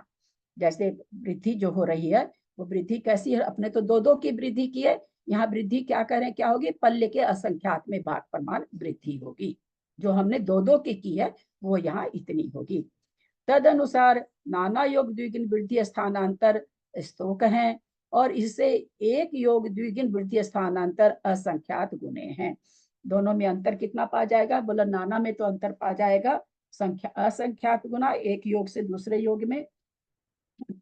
जैसे वृद्धि जो हो रही है वो वृद्धि कैसी है? अपने तो दो की वृद्धि की है, यहाँ वृद्धि क्या करें, क्या होगी? पल्ले के असंख्यात में भाग प्रमाण वृद्धि होगी। जो हमने दो की है वो यहाँ इतनी होगी। तद अनुसार नाना योग द्विगुण वृद्धि स्थानांतर स्तोक हैं, और इससे एक योग द्विगुण वृद्धि स्थानांतर असंख्यात गुणे हैं। दोनों में अंतर कितना पा जाएगा? बोला नाना में तो अंतर पा जाएगा संख्या असंख्यात गुना एक योग से दूसरे योग में,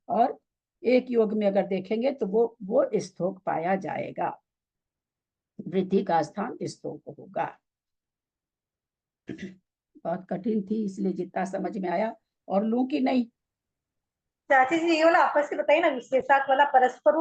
और एक योग में अगर देखेंगे तो वो स्तोक पाया जाएगा, वृद्धि का स्थान स्तोक होगा। बहुत कठिन थी, इसलिए जितना समझ में आया। और लूं कि नहीं? चाची जी ये वाला आपस में बताइए ना, विशेषार्थ वाला परस्पर।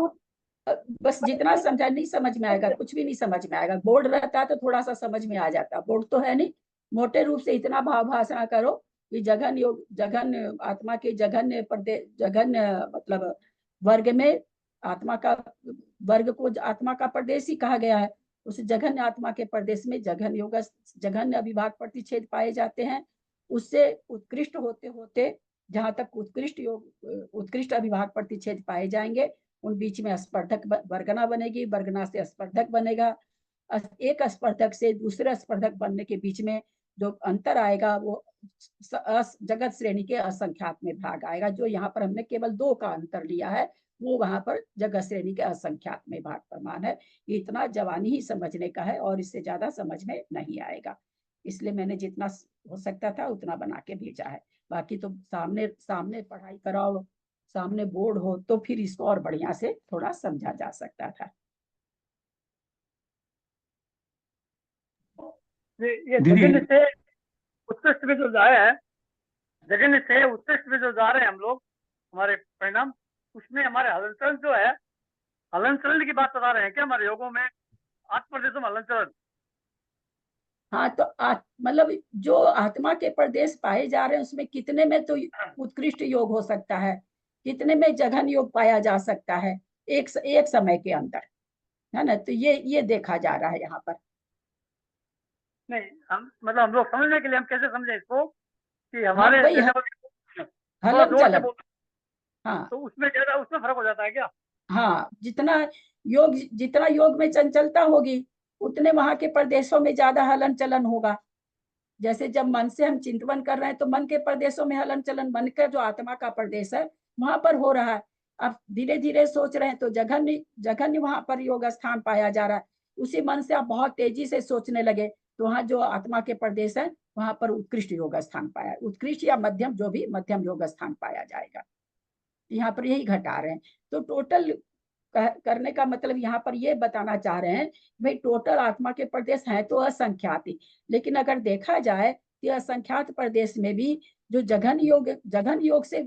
बस जितना समझा, नहीं समझ में आएगा, कुछ भी नहीं समझ में आएगा। बोर्ड रहता तो थोड़ा सा समझ में आ जाता, बोर्ड तो है नहीं। मोटे रूप से इतना भाव भाषण करो कि जघन योग, जघन आत्मा के जघन्य प्रदेश, जघन्य मतलब वर्ग में आत्मा का वर्ग को आत्मा का प्रदेश ही कहा गया है। उस जघन्य आत्मा के प्रदेश में जघन्य योग, जघन्य अविभाग प्रतिच्छेद पाए जाते हैं। उससे उत्कृष्ट होते होते जहां तक उत्कृष्ट योग, उत्कृष्ट अविभाग प्रतिच्छेद पाए जाएंगे, उन बीच में स्पर्धक वर्गना बनेगी, वर्गना से स्पर्धक बनेगा। एक स्पर्धक से दूसरे स्पर्धक बनने के बीच में जो अंतर आएगा वो जगत श्रेणी के असंख्यात में भाग आएगा। जो यहाँ पर हमने केवल 2 का अंतर लिया है, वो वहां पर जगत श्रेणी के असंख्यात में भाग प्रमाण है। ये इतना जवानी ही समझने का है, और इससे ज्यादा समझ में नहीं आएगा। इसलिए मैंने जितना हो सकता था उतना बना के भेजा है। बाकी तो सामने सामने पढ़ाई कराओ, सामने बोर्ड हो, तो फिर इसको और बढ़िया से थोड़ा समझा जा सकता था। ये दीदी जघन्य से उत्कृष्ट में जो जा रहे हैं, जघन्य से उत्कृष्ट में जो जा रहे हैं हम लोग, हमारे परिणाम, उसमें हमारे हलन चलन जो है, हलन चलन की बात बता रहे हैं क्या हमारे योगों में? आत्मप्रदेशों में हलन चलन। हाँ, तो मतलब जो आत्मा के प्रदेश पाए जा रहे हैं उसमें कितने में तो उत्कृष्ट योग हो सकता है, कितने में जघन योग पाया जा सकता है, एक समय के अंदर, है ना। तो ये देखा जा रहा है यहाँ पर। नहीं, हम मतलब हम लोग समझने के लिए हम कैसे समझे इसको कि हमारे वही जैसे थोड़ा हलन जोर से चलन। बोल, हाँ तो उसमें ज्यादा उसमें फर्क हो जाता है क्या? हाँ, जितना योग में चंचलता होगी उतने वहां के प्रदेशों में ज्यादा हलन चलन होगा। जैसे जब मन से हम चिंतन कर रहे हैं तो मन के प्रदेशों में हलन चलन, मन का जो आत्मा का प्रदेश है वहां पर हो रहा है। अब धीरे धीरे सोच रहे हैं तो जघन्य जघन्य वहां पर योग स्थान पाया जा रहा है। उसी मन से आप बहुत तेजी से सोचने लगे तो वहां जो आत्मा के प्रदेश है वहां पर उत्कृष्ट योग स्थान पाया, उत्कृष्ट या मध्यम, जो भी मध्यम योग स्थान पाया जाएगा। यहाँ पर यही घटा रहे हैं। तो टोटल करने का मतलब यहाँ पर ये बताना चाह रहे हैं भाई टोटल आत्मा के प्रदेश हैं तो असंख्यात ही, लेकिन अगर देखा जाए कि असंख्यात प्रदेश में भी जो जघन योग से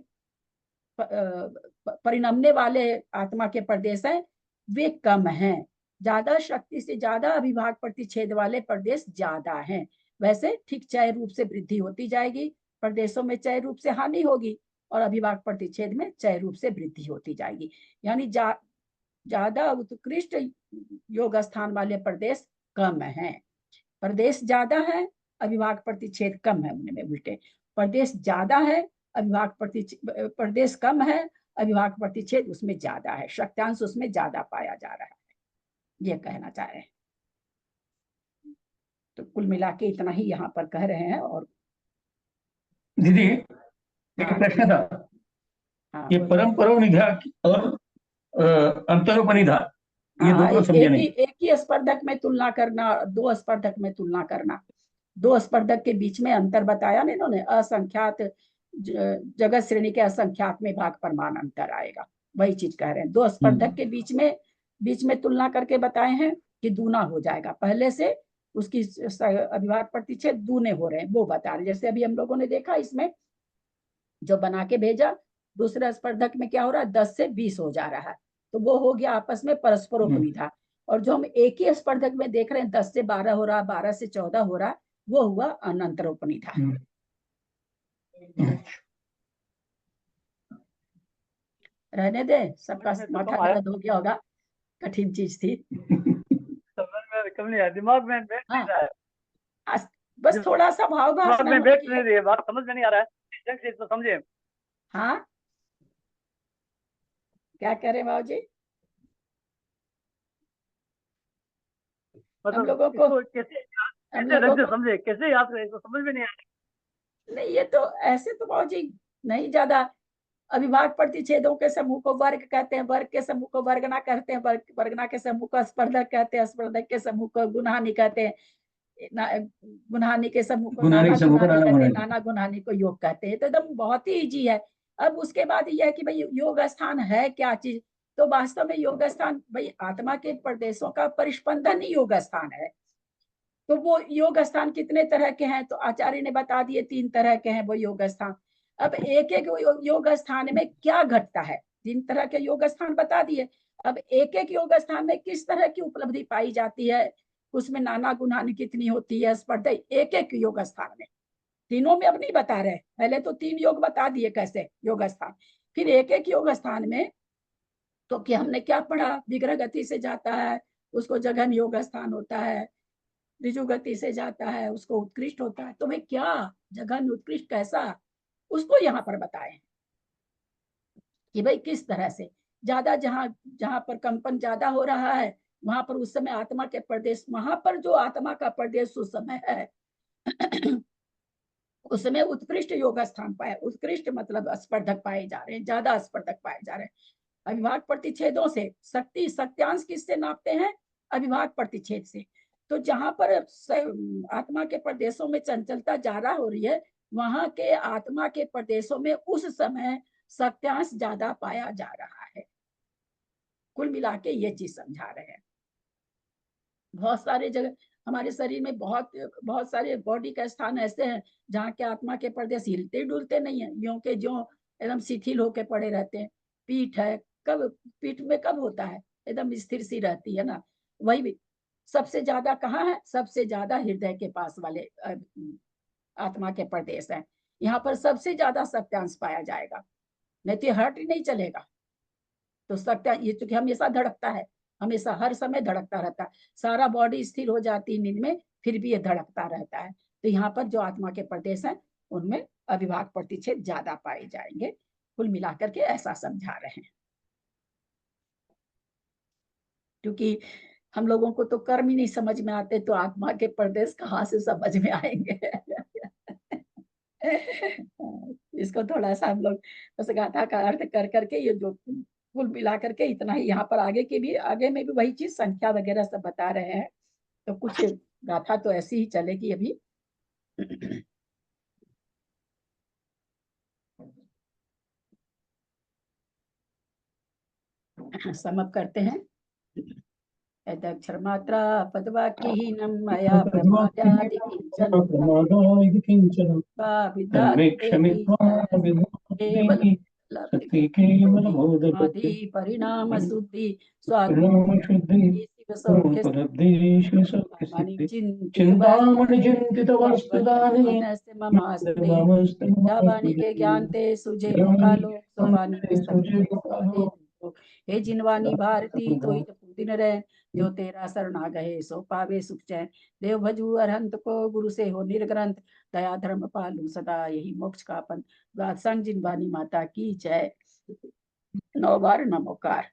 परिणमने वाले आत्मा के प्रदेश हैं वे कम हैं। ज्यादा शक्ति से ज्यादा अविभाग प्रतिच्छेद वाले प्रदेश ज्यादा हैं। वैसे ठीक चय रूप से वृद्धि होती जाएगी, प्रदेशों में चय रूप से हानि होगी, और अविभाग प्रतिच्छेद में चय रूप से वृद्धि होती जाएगी। यानी ज्यादा उत्कृष्ट योग स्थान वाले प्रदेश कम हैं। प्रदेश ज्यादा है, अविभाग प्रतिच्छेद कम है। उनमें उल्टे प्रदेश ज्यादा है, प्रदेश कम है, अविभाग प्रतिच्छेद उसमें ज्यादा है, शक्त्यांश उसमें ज्यादा पाया जा रहा है, ये कहना चाह रहे हैं। तो कुल मिला के इतना ही यहाँ पर कह रहे हैं। और दीदी एक प्रश्न था, ये परम परोनिधा और अंतरोपनिधा, ये दो को समझे नहीं। एक ही स्पर्धक में तुलना करना, 2 स्पर्धक में तुलना करना, 2 स्पर्धक के बीच में अंतर बताया ना इन्होंने। असंख्यात जगत श्रेणी के असंख्यात में भाग प्रमाण अंतर आएगा, वही चीज कह रहे हैं। 2 स्पर्धक के बीच में तुलना करके बताए हैं कि दूना हो जाएगा, पहले से उसकी अविभाग प्रतिच्छेद दूने हो रहे हैं, वो बता रहे। जैसे अभी हम लोगों ने देखा इसमें जो बना के भेजा, दूसरे स्पर्धक में क्या हो रहा है, 10 से 20 हो जा रहा है, तो वो हो गया आपस में परस्परोपनिधा। और जो हम एक ही स्पर्धक में देख रहे हैं 10 से 12 हो रहा, 12 से 14 हो रहा, वो हुआ अनंतरोपनिधा। रहने दे, सबका माथा दर्द हो गया होगा, कठिन चीज थी। दिमाग में बैठ नहीं रहा है, बस थोड़ा सा भाव दिमाग में बैठ नहीं रही है, बात समझ में नहीं आ रहा है, से तो समझे। हाँ, क्या कह रहे बाबू जी? मतलब हम लोगों को कैसे समझे, कैसे याद रहे, तो समझ में नहीं आ रहा। नहीं, ये तो ऐसे तो बाबू जी नहीं ज्यादा। अविभाज्य प्रतिच्छेदों के समूह को वर्ग कहते हैं, वर्ग के समूह को वर्गना कहते हैं, वर्गना के समूह को स्पर्धक कहते हैं, स्पर्धक के समूह को गुणहानि कहते हैं, गुणहानि के समूह को नाना गुणहानि कहते हैं, नाना गुणहानि को योग कहते हैं। तो एकदम बहुत ही इजी है। अब उसके बाद यह है कि भाई योग स्थान है क्या चीज, तो वास्तव में योग स्थान भाई आत्मा के प्रदेशों का परिस्पंदन ही योग स्थान है। तो वो योग स्थान कितने तरह के हैं, तो आचार्य ने बता दिए 3 तरह के हैं वो योग स्थान। अब एक एक योग स्थान में क्या घटता है, 3 तरह के योग स्थान बता दिए। अब एक एक योग स्थान में किस तरह की उपलब्धि पाई जाती है, उसमें नाना गुणहानि कितनी होती है, स्पर्धा, एक एक योग स्थान में, तीनों में अब नहीं बता रहे। पहले तो 3 योग बता दिए कैसे योग स्थान, फिर एक एक योग स्थान में तो कि हमने क्या पढ़ा, विग्रह गति से जाता है उसको जघन योग स्थान होता है, ऋजु गति से जाता है उसको उत्कृष्ट होता है। तो भाई क्या जघन उत्कृष्ट कैसा, उसको यहाँ पर बताए कि भाई किस तरह से ज्यादा, जहां पर कंपन ज्यादा हो रहा है वहां पर उस समय आत्मा के प्रदेश, वहां पर जो आत्मा का प्रदेश उस समय है उस समय उत्कृष्ट योग स्थान पाए। उत्कृष्ट मतलब स्पर्धक पाए जा रहे हैं, ज्यादा स्पर्धक पाए जा रहे हैं। अविभाज्य प्रतिच्छेदों से शक्ति, सत्यांश किससे नापते हैं, अविभाज्य प्रतिच्छेद से। तो जहां पर आत्मा के प्रदेशों में चंचलता ज्यादा हो रही है, वहां के आत्मा के प्रदेशों में उस समय सत्यांश ज्यादा पाया जा रहा है। कुल मिला के ये चीज समझा रहे हैं। बहुत सारे जगह हमारे शरीर में बहुत सारे बॉडी का स्थान ऐसे हैं जहाँ के आत्मा के प्रदेश हिलते डुलते नहीं है, यों के जो एकदम शिथिल होके पड़े रहते हैं। पीठ है, कब पीठ में कब होता है, एकदम स्थिर सी रहती है ना। वही भी सबसे ज्यादा कहाँ है, सबसे ज्यादा हृदय के पास वाले आत्मा के प्रदेश है। यहाँ पर सबसे ज्यादा सत्यांश पाया जाएगा, नहीं तो हार्ट ही नहीं चलेगा। तो सत्यांश ये चूंकि हमेशा धड़कता है, हमेशा हर समय धड़कता रहता है, सारा बॉडी स्थिर हो जाती है नींद में, फिर भी ये धड़कता रहता है। तो यहाँ पर जो आत्मा के प्रदेश हैं उनमें अविभाज्य प्रतिच्छेद ज्यादा पाए जाएंगे। कुल मिलाकर के ऐसा समझा रहे हैं। क्योंकि हम लोगों को तो कर्म ही नहीं समझ में आते, तो आत्मा के प्रदेश कहाँ से समझ में आएंगे। इसको थोड़ा सा हम लोग उस गाथा का अर्थ कर करके, ये जो कुल मिला करके इतना ही, यहाँ पर आगे के भी, आगे में भी वही चीज संख्या वगैरह सब बता रहे हैं। तो कुछ गाथा तो ऐसी ही चलेगी अभी। समअप करते हैं। यदक्षर मात्रा पदवाक्यहीनं मया प्रमादादि किंचन आदि परिणाम शुद्धि वाणी के ज्ञान ते सुझे कालो वाणी हे जिनवानी भारती तो ही दिन रहे, जो तेरा शरणा गए सो पावे सुख चैन। देव भजू अरहंत को गुरु से हो निर्ग्रंथ, दया धर्म पालू सदा यही मोक्ष का पंथ। संग जिनवानी माता की जय। 9 बार नमोकार।